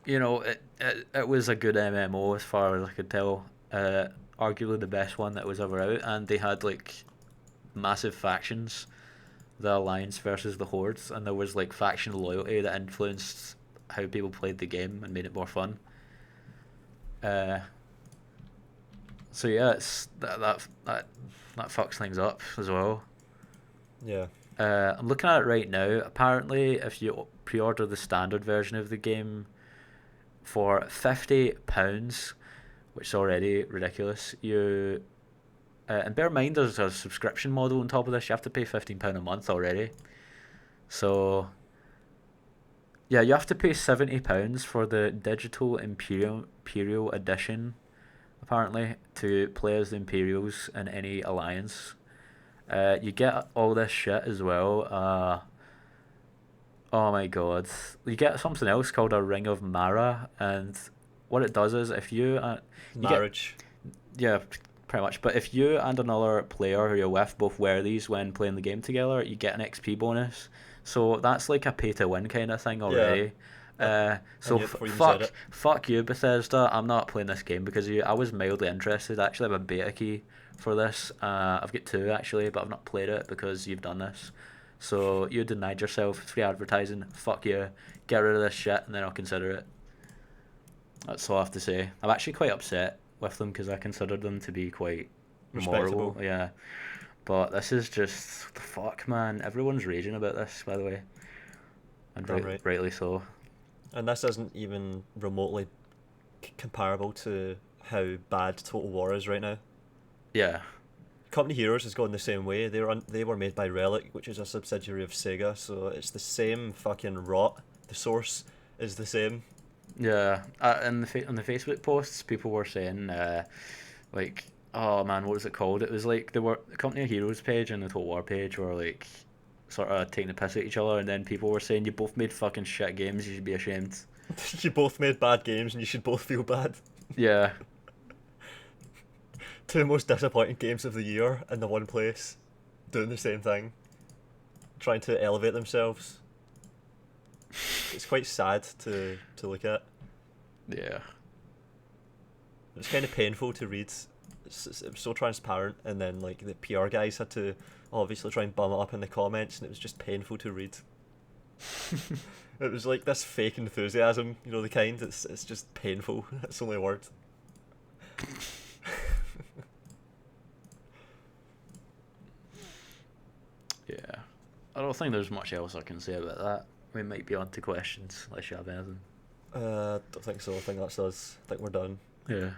you know, it was a good MMO as far as I could tell. Arguably the best one that was ever out, and they had like massive factions, the Alliance versus the Hordes, and there was like faction loyalty that influenced how people played the game and made it more fun. So yeah, it's that fucks things up as well. Yeah. I'm looking at it right now. Apparently, if you pre-order the standard version of the game for £50, which is already ridiculous, you and bear in mind there's a subscription model on top of this. You have to pay £15 a month already. So yeah, you have to pay £70 for the digital Imperial edition, apparently, to play as the Imperials in any alliance. You get all this shit as well. Oh my god. You get something else called a Ring of Mara, and what it does is if you... Marriage. Yeah, pretty much. But if you and another player who you're with both wear these when playing the game together, you get an XP bonus. So that's like a pay-to-win kind of thing already. So yet before you said it. fuck you, Bethesda. I'm not playing this game because I was mildly interested. Actually, I have a beta key for this. I've got 2 actually, but I've not played it because you've done this. So you denied yourself. It's free advertising. Fuck you. Get rid of this shit, and then I'll consider it. That's all I have to say. I'm actually quite upset with them because I considered them to be quite Respectable. moral. Yeah, but this is just what the fuck, man. Everyone's raging about this, by the way, and Right. rightly so. And this isn't even remotely comparable to how bad Total War is right now. Yeah, Company Heroes has gone the same way. They were made by Relic, which is a subsidiary of Sega, so it's the same fucking rot. The source is the same. yeah. On the Facebook posts, people were saying, like, oh man, what was it called? It was like the Company Heroes page and the Total War page were like sort of taking the piss at each other, and then people were saying you both made fucking shit games. You should be ashamed. You both made bad games and you should both feel bad. Yeah. 2 most disappointing games of the year in the one place, doing the same thing. trying to elevate themselves. It's quite sad to look at. Yeah. It's kind of painful to read. It was so transparent, and then like the PR guys had to obviously try and bum it up in the comments, and it was just painful to read. It was like this fake enthusiasm, you know, the kind. It's just painful. That's the only word. Yeah. I don't think there's much else I can say about that. We might be on to questions, unless you have anything. Don't think so. I think that's us. I think we're done. Yeah.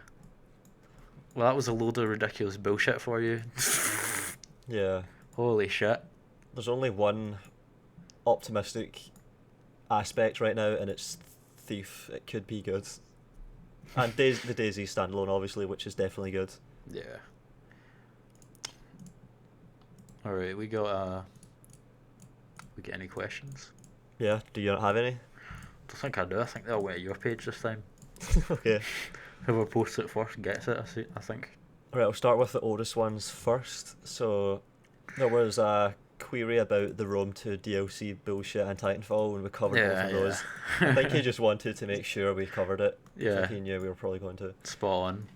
Well, that was a load of ridiculous bullshit for you. Yeah. Holy shit. There's only one optimistic aspect right now, and it's Thief. It could be good. And the Dayz standalone, obviously, which is definitely good. Yeah. Alright, we got any questions? Yeah, do you not have any? I don't think I do. I think they'll wait your page this time. Okay. Whoever posts it first gets it, I think. Alright, I'll start with the oldest ones first. So, there was a query about the Rome 2 DLC bullshit and Titanfall, and we covered both of those. I think he just wanted to make sure we covered it. Yeah. I think he knew we were probably going to. Spot on.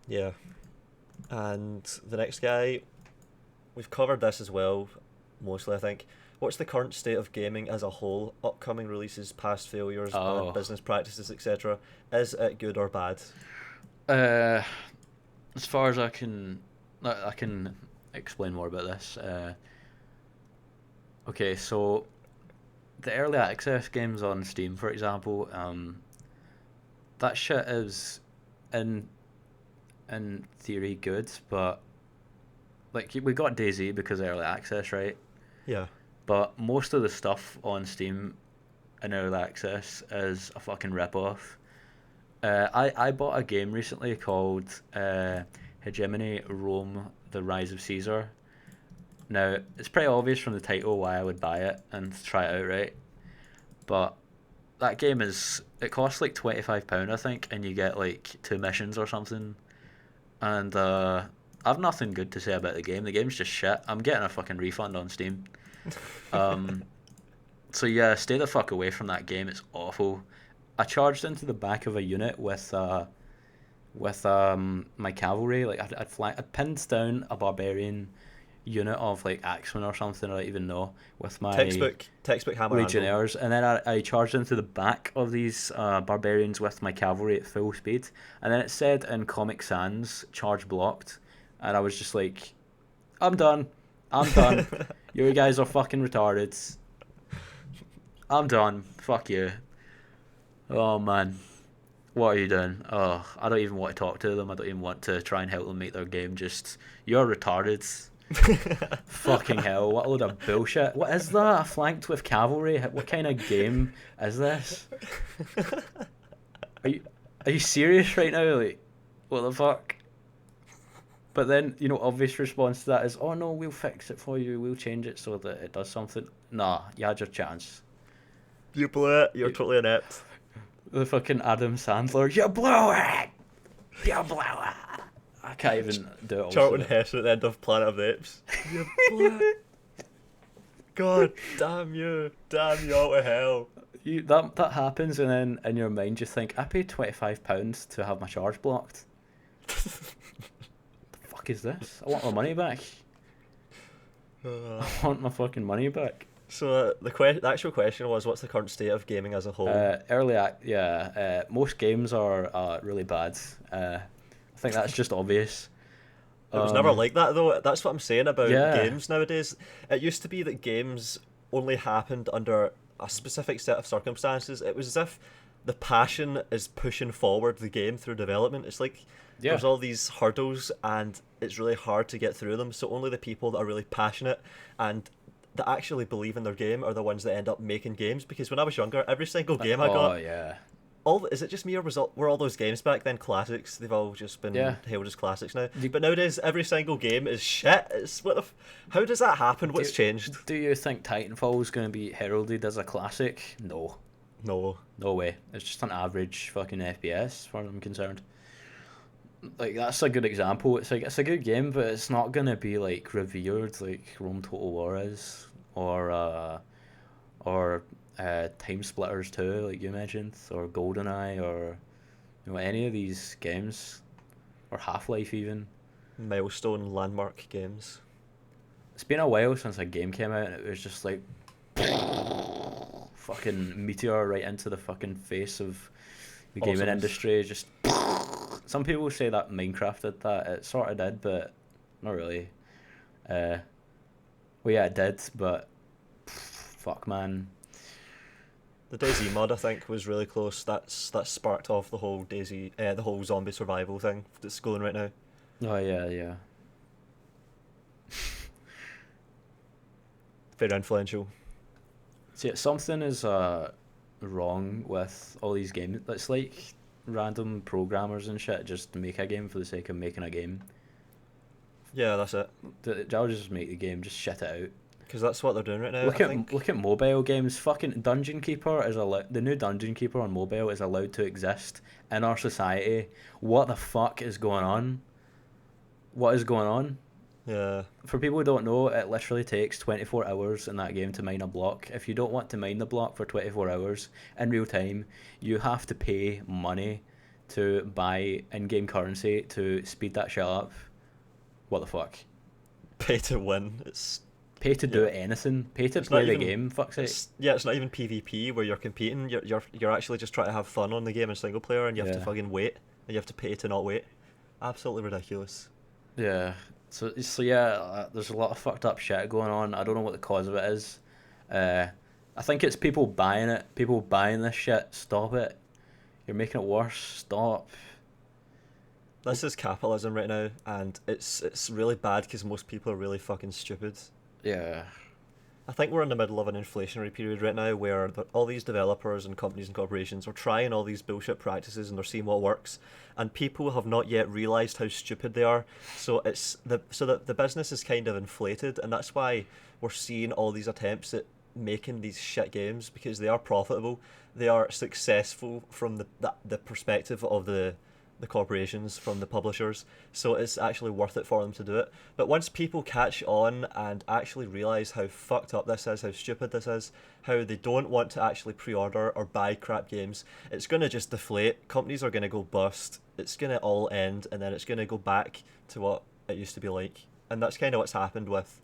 Yeah. And the next guy, we've covered this as well, mostly I think. What's the current state of gaming as a whole? Upcoming releases, past failures, bad business practices, etc. Is it good or bad? As far as I can explain more about this. Okay, so the early access games on Steam, for example, that shit is in theory good, but like we got Dayz because of early access, right? Yeah. But most of the stuff on Steam in early access is a fucking rip-off. I bought a game recently called Hegemony Rome: The Rise of Caesar. Now, it's pretty obvious from the title why I would buy it and try it out, right? But that game it costs like £25, I think, and you get like 2 missions or something. And I've nothing good to say about the game. The game's just shit. I'm getting a fucking refund on Steam. So yeah, stay the fuck away from that game. It's awful. I charged into the back of a unit with my cavalry. Like I'd pinned down a barbarian unit of like Axemen or something. I don't even know, with my textbook hammer legionnaires, and then I charged into the back of these barbarians with my cavalry at full speed, and then it said in Comic Sans charge blocked, and I was just like, I'm done. You guys are fucking retarded. I'm done. Fuck you. Oh man, what are you doing? Oh, I don't even want to talk to them. I don't even want to try and help them make their game. Just, you're retarded. Fucking hell, what a load of bullshit. What is that? Flanked with cavalry? What kind of game is this? Are you serious right now? Like, what the fuck? But then, obvious response to that is, oh no, we'll fix it for you, we'll change it so that it does something. Nah, you had your chance. You blew it, you're totally inept. The fucking Adam Sandler, you blew it! You blew it! I can't even do it. Charlton Heston at the end of Planet of the Apes. You blew it! God damn you all to hell. That happens, and then in your mind you think, I paid £25 to have my charge blocked. Is this? I want my money back. I want my fucking money back. So the actual question was, what's the current state of gaming as a whole? Most games are really bad. I think that's just obvious. It was never like that though. That's what I'm saying about games nowadays. It used to be that games only happened under a specific set of circumstances. It was as if the passion is pushing forward the game through development. It's like there's all these hurdles and it's really hard to get through them, so only the people that are really passionate and that actually believe in their game are the ones that end up making games. Because when I was younger, every single game I got, is it just me, or were all those games back then classics? They've all just been hailed as classics now. But nowadays, every single game is shit. It's how does that happen? What's changed? Do you think Titanfall is going to be heralded as a classic? No way. It's just an average fucking FPS as far as I'm concerned. Like, that's a good example. It's like, it's a good game, but it's not gonna be like revered like Rome Total War is. or Time Splitters 2, like you mentioned, or GoldenEye, or any of these games, or Half-Life even. Milestone landmark games. It's been a while since a game came out and it was just like fucking meteor right into the fucking face of the gaming Awesomeness. industry. Just some people say that Minecraft did that. It sort of did, but not really. Well, yeah, it did, but fuck, man. The Dayz mod, I think, was really close. That sparked off the whole the whole zombie survival thing that's going right now. Oh yeah, yeah. Very influential. See, something is wrong with all these games. It's like random programmers and shit just make a game for the sake of making a game. Yeah, that's it. They'll just make the game, just shit it out. Because that's what they're doing right now. Look I at think. look at mobile games. Fucking Dungeon Keeper is allowed. The new Dungeon Keeper on mobile is allowed to exist in our society. What the fuck is going on? What is going on? Yeah. For people who don't know, it literally takes 24 hours in that game to mine a block. If you don't want to mine the block for 24 hours in real time, you have to pay money to buy in-game currency to speed that shit up. What the fuck? Pay to win. It's Pay to do anything. Pay to It's play not the even- game. Fuck's sake. it's not even PvP where you're competing. You're actually just trying to have fun on the game in single player, and you have to Yeah. fucking wait, and you have to pay to not wait. Absolutely ridiculous. Yeah. So yeah, there's a lot of fucked up shit going on. I don't know what the cause of it is. I think it's people buying it. People buying this shit. Stop it. You're making it worse. Stop. This is capitalism right now, and it's really bad because most people are really fucking stupid. Yeah. I think we're in the middle of an inflationary period right now where all these developers and companies and corporations are trying all these bullshit practices and they're seeing what works, and people have not yet realised how stupid they are. So the business is kind of inflated, and that's why we're seeing all these attempts at making these shit games, because they are profitable, they are successful from the perspective of the corporations, from the publishers, so it's actually worth it for them to do it. But once people catch on and actually realise how fucked up this is, how stupid this is, how they don't want to actually pre-order or buy crap games, it's going to just deflate. Companies are going to go bust. It's going to all end, and then it's going to go back to what it used to be like. And that's kind of what's happened with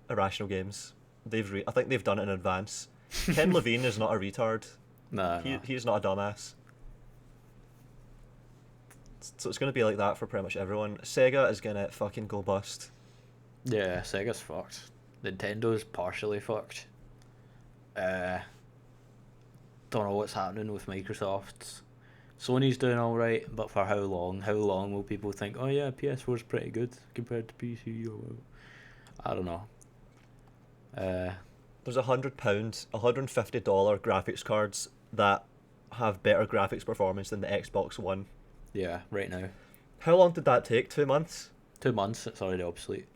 Irrational Games. I think they've done it in advance. Ken Levine is not a retard. Nah. He's not a dumbass. So it's going to be like that for pretty much everyone. Sega is going to fucking go bust. Yeah, Sega's fucked. Nintendo's partially fucked. Don't know what's happening with Microsoft. Sony's doing alright, but for how long? How long will people think, oh yeah, PS4's pretty good compared to PC or whatever? I don't know. There's £100, $150 graphics cards that have better graphics performance than the Xbox One. Yeah, right now. How long did that take? 2 months? 2 months, it's already obsolete.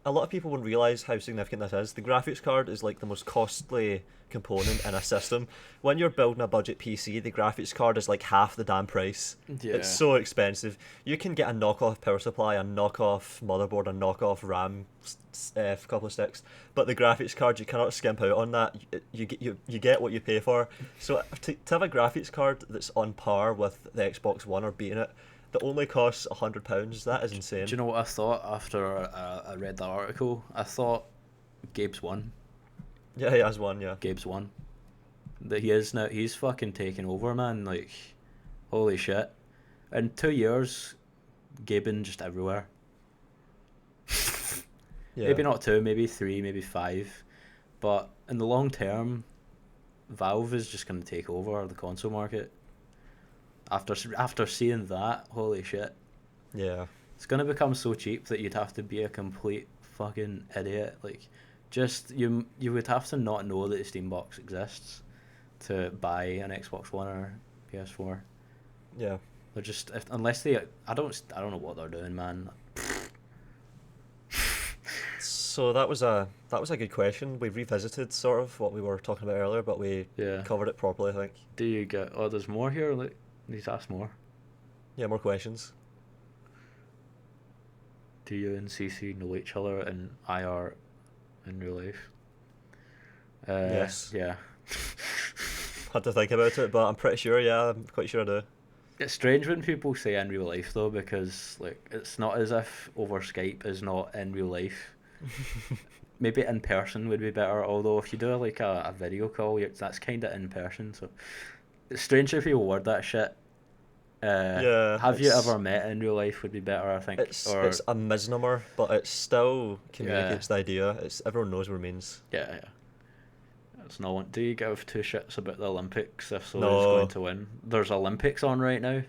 A lot of people won't realise how significant this is. The graphics card is like the most costly component in a system. When you're building a budget PC, the graphics card is like half the damn price. Yeah. It's so expensive. You can get a knockoff power supply, a knockoff motherboard, a knockoff RAM, a couple of sticks, but the graphics card, you cannot skimp out on that. You get what you pay for. So to have a graphics card that's on par with the Xbox One or beating it, that only costs £100, that is insane. Do you know what I thought after I read that article? I thought Gabe's won. Yeah, he has one, yeah. Gabe's won. That he is now. He's fucking taking over, man. Like, holy shit. In 2 years, Gabe's just everywhere. Yeah. Maybe not 2, maybe 3, maybe 5. But in the long term, Valve is just going to take over the console market. After seeing that, holy shit. Yeah. It's going to become so cheap that you'd have to be a complete fucking idiot. Like, just, you would have to not know that the Steam box exists to buy an Xbox One or PS4. Yeah. They're just, unless they, I don't know what they're doing, man. So that was a good question. We revisited sort of what we were talking about earlier, but we Yeah. covered it properly, I think. Do you get, oh, there's more here? Like, need to ask more. Yeah, more questions. Do you and CC know each other in IR in real life? Yes. Yeah. Had to think about it, but I'm pretty sure. Yeah, I'm quite sure I do. It's strange when people say in real life though, because like it's not as if over Skype is not in real life. Maybe in person would be better. Although if you do like a video call, that's kind of in person. So it's strange if people word that shit. Yeah, Have you ever met in real life would be better, I think. it's a misnomer, but it still Yeah, communicates the idea. It's everyone knows what it means. yeah. It's no one. Do you give two shits about the Olympics if so who's going No, to win? There's Olympics on right now.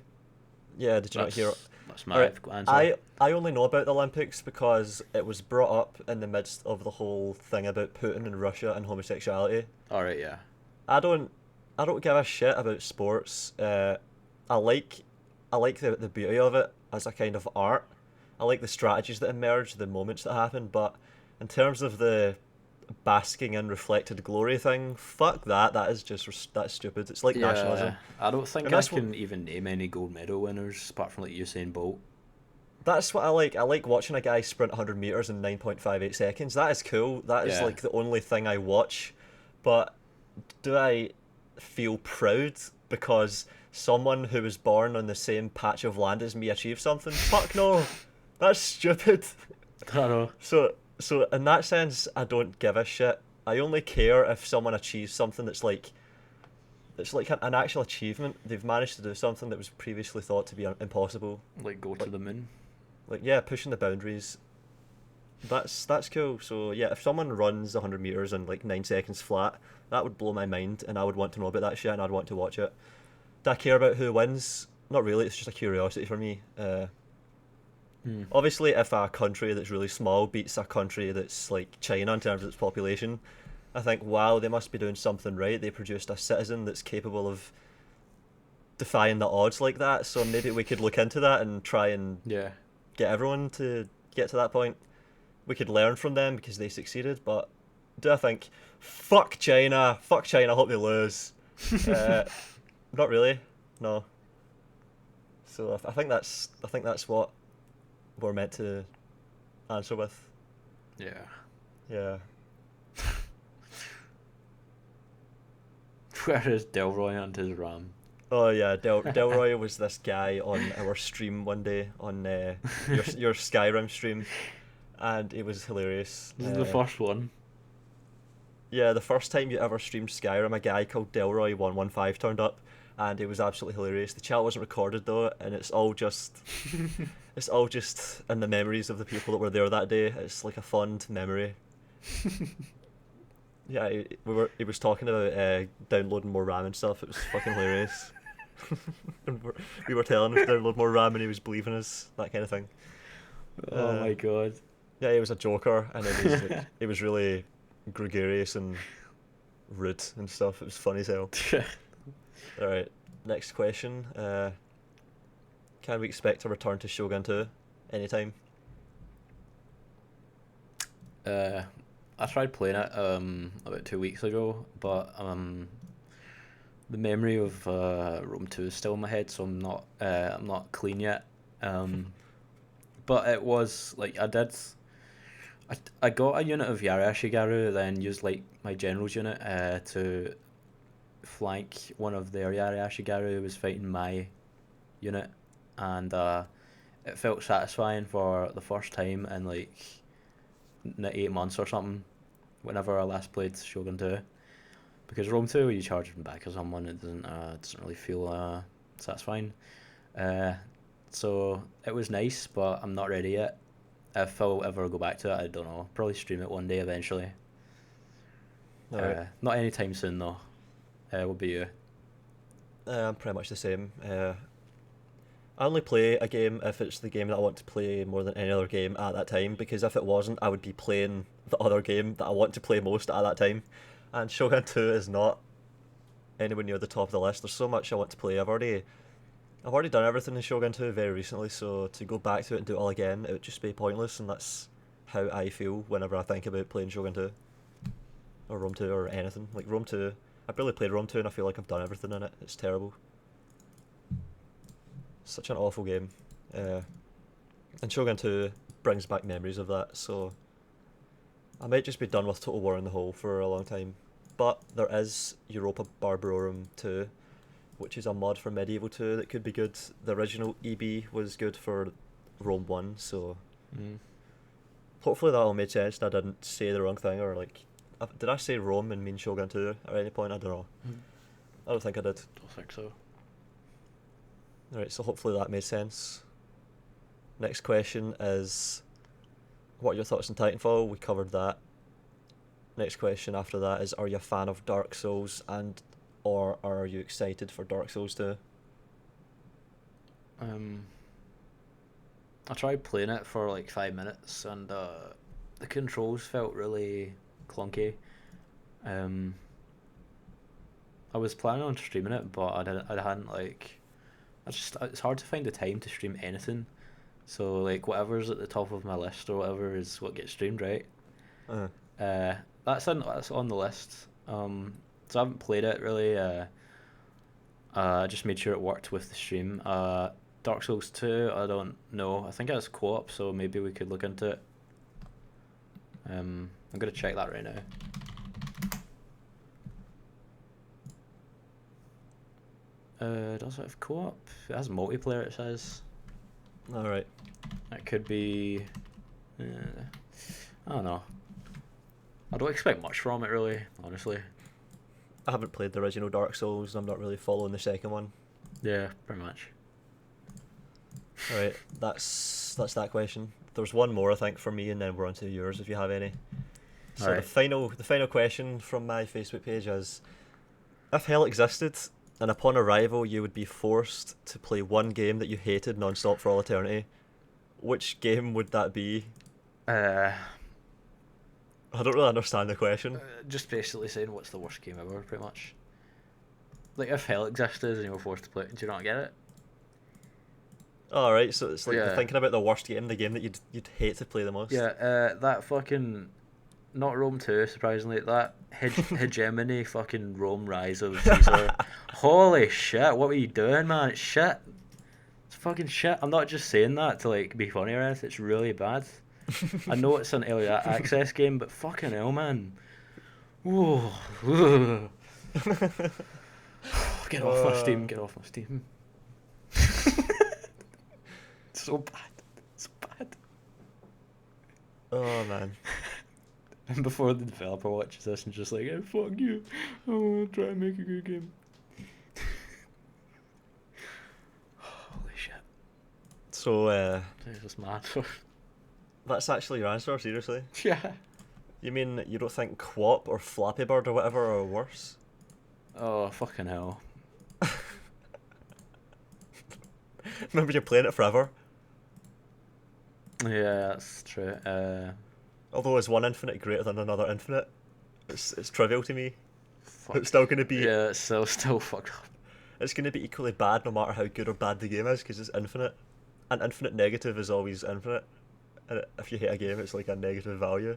yeah. Did you not hear? That's All my right, answer. I only know about the Olympics because it was brought up in the midst of the whole thing about Putin and Russia and homosexuality. All right, yeah. I don't I don't give a shit about sports. I like the beauty of it as a kind of art. I like the strategies that emerge, the moments that happen, but in terms of the basking in reflected glory thing, fuck that. That's stupid. It's like Yeah, nationalism, I don't think and I can even name any gold medal winners apart from like Usain Bolt. that's what I like. I like watching a guy sprint 100 meters in 9.58 seconds. That is cool. That is Yeah, like the only thing I watch. But do I feel proud because someone who was born on the same patch of land as me achieved something? Fuck no. That's stupid. I don't know. So in that sense, I don't give a shit. I only care if someone achieves something that's like an actual achievement. They've managed to do something that was previously thought to be impossible. Like go to Like the moon. yeah, pushing the boundaries. That's cool. So yeah, if someone runs 100 meters in like 9 seconds flat, that would blow my mind, and I would want to know about that shit, and I'd want to watch it. Do I care about who wins? Not really. It's just a curiosity for me. Hmm. Obviously, if a country that's really small beats a country that's like China in terms of its population, I think, wow, they must be doing something right. They produced a citizen that's capable of defying the odds like that. So maybe we could look into that and try and Yeah. get everyone to get to that point. We could learn from them because they succeeded, but do I think, fuck China, I hope they lose? Uh, Not really, no. So I think that's what we're meant to answer with. Yeah. Yeah. Where is Delroy and his ram? Oh yeah, Delroy was this guy on our stream one day on your Skyrim stream, and it was hilarious. This is the first one. Yeah, the first time you ever streamed Skyrim, a guy called Delroy115 turned up, and it was absolutely hilarious. The chat wasn't recorded though, and it's all just in the memories of the people that were there that day. It's like a fond memory. Yeah, he was talking about downloading more RAM and stuff. It was fucking hilarious. And we were telling him to download more RAM, and he was believing us, that kind of thing. Oh Uh, my god. yeah, he was a joker, and it was like, it was really gregarious and rude and stuff. It was funny as hell. All right, next question. Can we expect a return to Shogun 2 anytime? I tried playing it about 2 weeks ago, but the memory of Rome 2 is still in my head, so I'm not clean yet. Um, but it was like I got a unit of Yara Shigaru, then used like my general's unit to flank one of their Yara Shigaru who was fighting my unit, and it felt satisfying for the first time in like 8 months or something. Whenever I last played Shogun 2, because Rome 2 you charge them back as someone, it doesn't really feel satisfying. Uh, so it was nice, but I'm not ready yet. If I'll ever go back to it, I don't know. Probably stream it one day eventually. All right, Not anytime soon though. What about you? I'm pretty much the same. I only play a game if it's the game that I want to play more than any other game at that time, because if it wasn't, I would be playing the other game that I want to play most at that time. And Shogun 2 is not anywhere near the top of the list. There's so much I want to play. I've already done everything in Shogun 2 very recently, so to go back to it and do it all again, it would just be pointless, and that's how I feel whenever I think about playing Shogun 2 or Rome 2 or anything. Like Rome 2, I barely played Rome 2 and I feel like I've done everything in it. It's terrible. Such an awful game. And Shogun 2, brings back memories of that. So I might just be done with Total War in the Hole for a long time. But there is Europa Barbarorum 2, which is a mod for Medieval 2 that could be good. The original EB was good for Rome 1, so hopefully that all made sense and I didn't say the wrong thing, or like, did I say Rome and mean Shogun 2 at any point? I don't know. I don't think I did. Don't think so. Alright, so hopefully that made sense. Next question is, what are your thoughts on Titanfall? We covered that. Next question after that is, are you a fan of Dark Souls, and or are you excited for Dark Souls 2? I tried playing it for like 5 minutes and the controls felt really clunky. I was planning on streaming it, but I hadn't like, it's hard to find the time to stream anything. So like whatever's at the top of my list or whatever is what gets streamed, right? That's on the list. So I haven't played it really. I just made sure it worked with the stream. Dark Souls 2, I don't know. I think it has co-op, so maybe we could look into it. I'm gonna check that right now. Does it have co-op? It has multiplayer, it says. Alright. It could be... I don't know. I don't expect much from it, really, honestly. I haven't played the original Dark Souls, I'm not really following the second one. Yeah, pretty much. Alright, that's that question. There's one more, I think, for me, and then we're on to yours if you have any. So Alright. the final question from my Facebook page is, if hell existed, and upon arrival you would be forced to play one game that you hated non-stop for all eternity, which game would that be? I don't really understand the question. Just basically saying what's the worst game ever, pretty much. Like, if hell existed and you were forced to play it, do you not get it? Alright, so it's like Yeah. you're thinking about the worst game, the game that you'd hate to play the most. Yeah, that fucking... Not Rome 2, surprisingly. That hegemony fucking Rome Rise of Caesar. Holy shit, what were you doing, man? It's shit. It's fucking shit. I'm not just saying that to, like, be funny or anything. It's really bad. I know it's an early access game, but fucking hell, man. Whoa. Get off my Steam, get off my Steam. So bad. So bad. Oh man. And before the developer watches this and just like, hey, fuck you, I want to try and make a good game. Holy shit. So, This is mad. that's actually your answer, seriously? Yeah. You mean you don't think Quap or Flappy Bird or whatever are worse? Oh, fucking hell. Remember you're playing it forever? Yeah, that's true. Although is one infinite greater than another infinite? It's trivial to me. Fuck. It's still going to be... Yeah, it's still fucked up. It's going to be equally bad no matter how good or bad the game is, because it's infinite. And infinite negative is always infinite. And if you hate a game, it's like a negative value.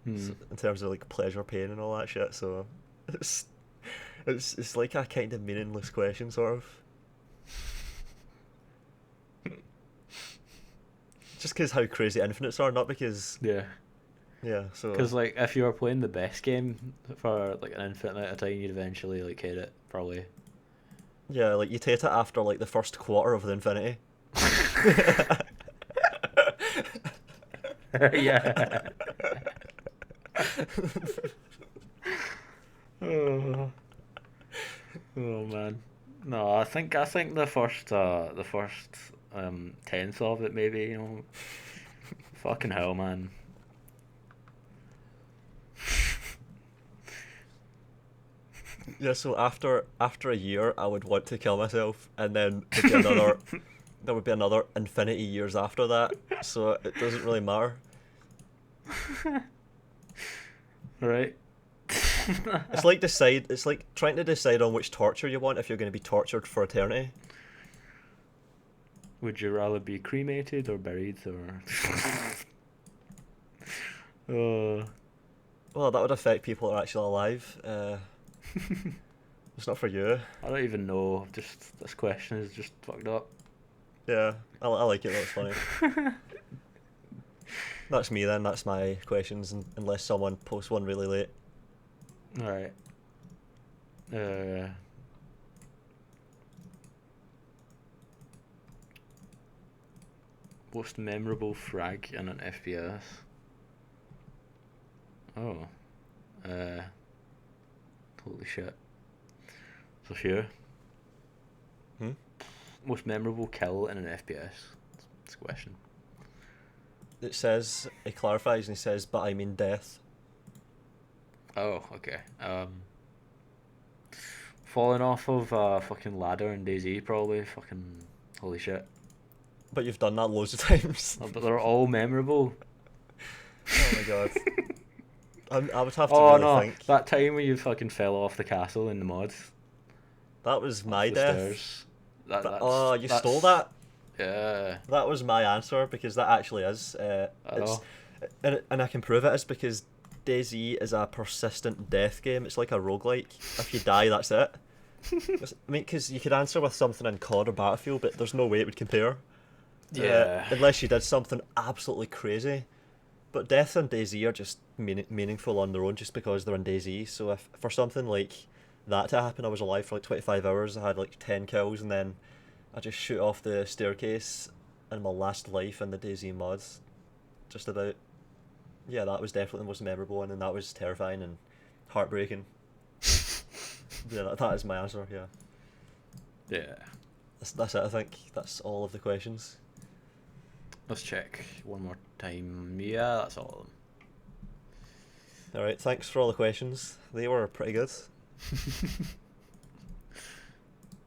So, in terms of like pleasure, pain and all that shit, so... It's like a kind of meaningless question, sort of. Just because how crazy infinites are, not because... Yeah. Yeah, so... Because, like, if you were playing the best game for, like, an infinite amount of time, you'd eventually, like, hate it, probably. Yeah, like, you'd hate it after, like, the first quarter of the infinity. Yeah. Oh. Oh man. No, I think the first tenth of it, maybe, you know. Fucking hell, man. Yeah, so after a year, I would want to kill myself, and then there would be another infinity years after that, so it doesn't really matter. Right. It's like trying to decide on which torture you want if you're going to be tortured for eternity. Would you rather be cremated or buried, or... Oh. Well, that would affect people that are actually alive. It's not for you. I don't even know. Just this question is just fucked up. Yeah, I like it. That's funny. That's me then. That's my questions, unless someone posts one really late. Alright. Most memorable frag in an FPS? Oh. Holy shit. So sure. Most memorable kill in an FPS? That's a question. It says, it clarifies and he says, but I mean death. Oh, okay. Falling off of a fucking ladder in Dayz, probably. Fucking holy shit. But you've done that loads of times. Oh, but they're all memorable. Oh my god. I would have to Oh really no, think. that time when you fucking fell off the castle in the mud. That was my The death. stairs. Oh, you stole that? Yeah. That was my answer, because that actually is. I It's, know. and I can prove it is because DayZ is a persistent death game. It's like a roguelike. If you die, that's it. I mean, because you could answer with something in COD or Battlefield, but there's no way it would compare. Yeah. Unless you did something absolutely crazy. But deaths in DayZ are just meaningful on their own just because they're in DayZ. So if for something like that to happen, I was alive for like 25 hours, I had like 10 kills, and then I just shoot off the staircase in my last life in the DayZ mods. Just about. Yeah, that was definitely the most memorable one, and that was terrifying and heartbreaking. Yeah, that is my answer, yeah. Yeah. That's it, I think. That's all of the questions. Let's check one more time. Yeah, that's all of them. Alright, thanks for all the questions. They were pretty good.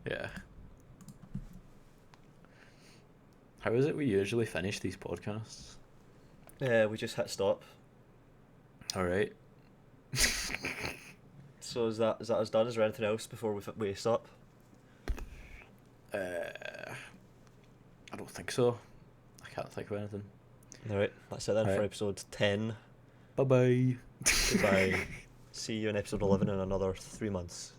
Yeah. How is it we usually finish these podcasts? We just hit stop. Alright. So is that us done? Is there anything else before we stop? I don't think so. I can't think of anything. Alright, that's it then for Alright. episode 10. Bye bye. Goodbye. See you in episode 11 in another 3 months.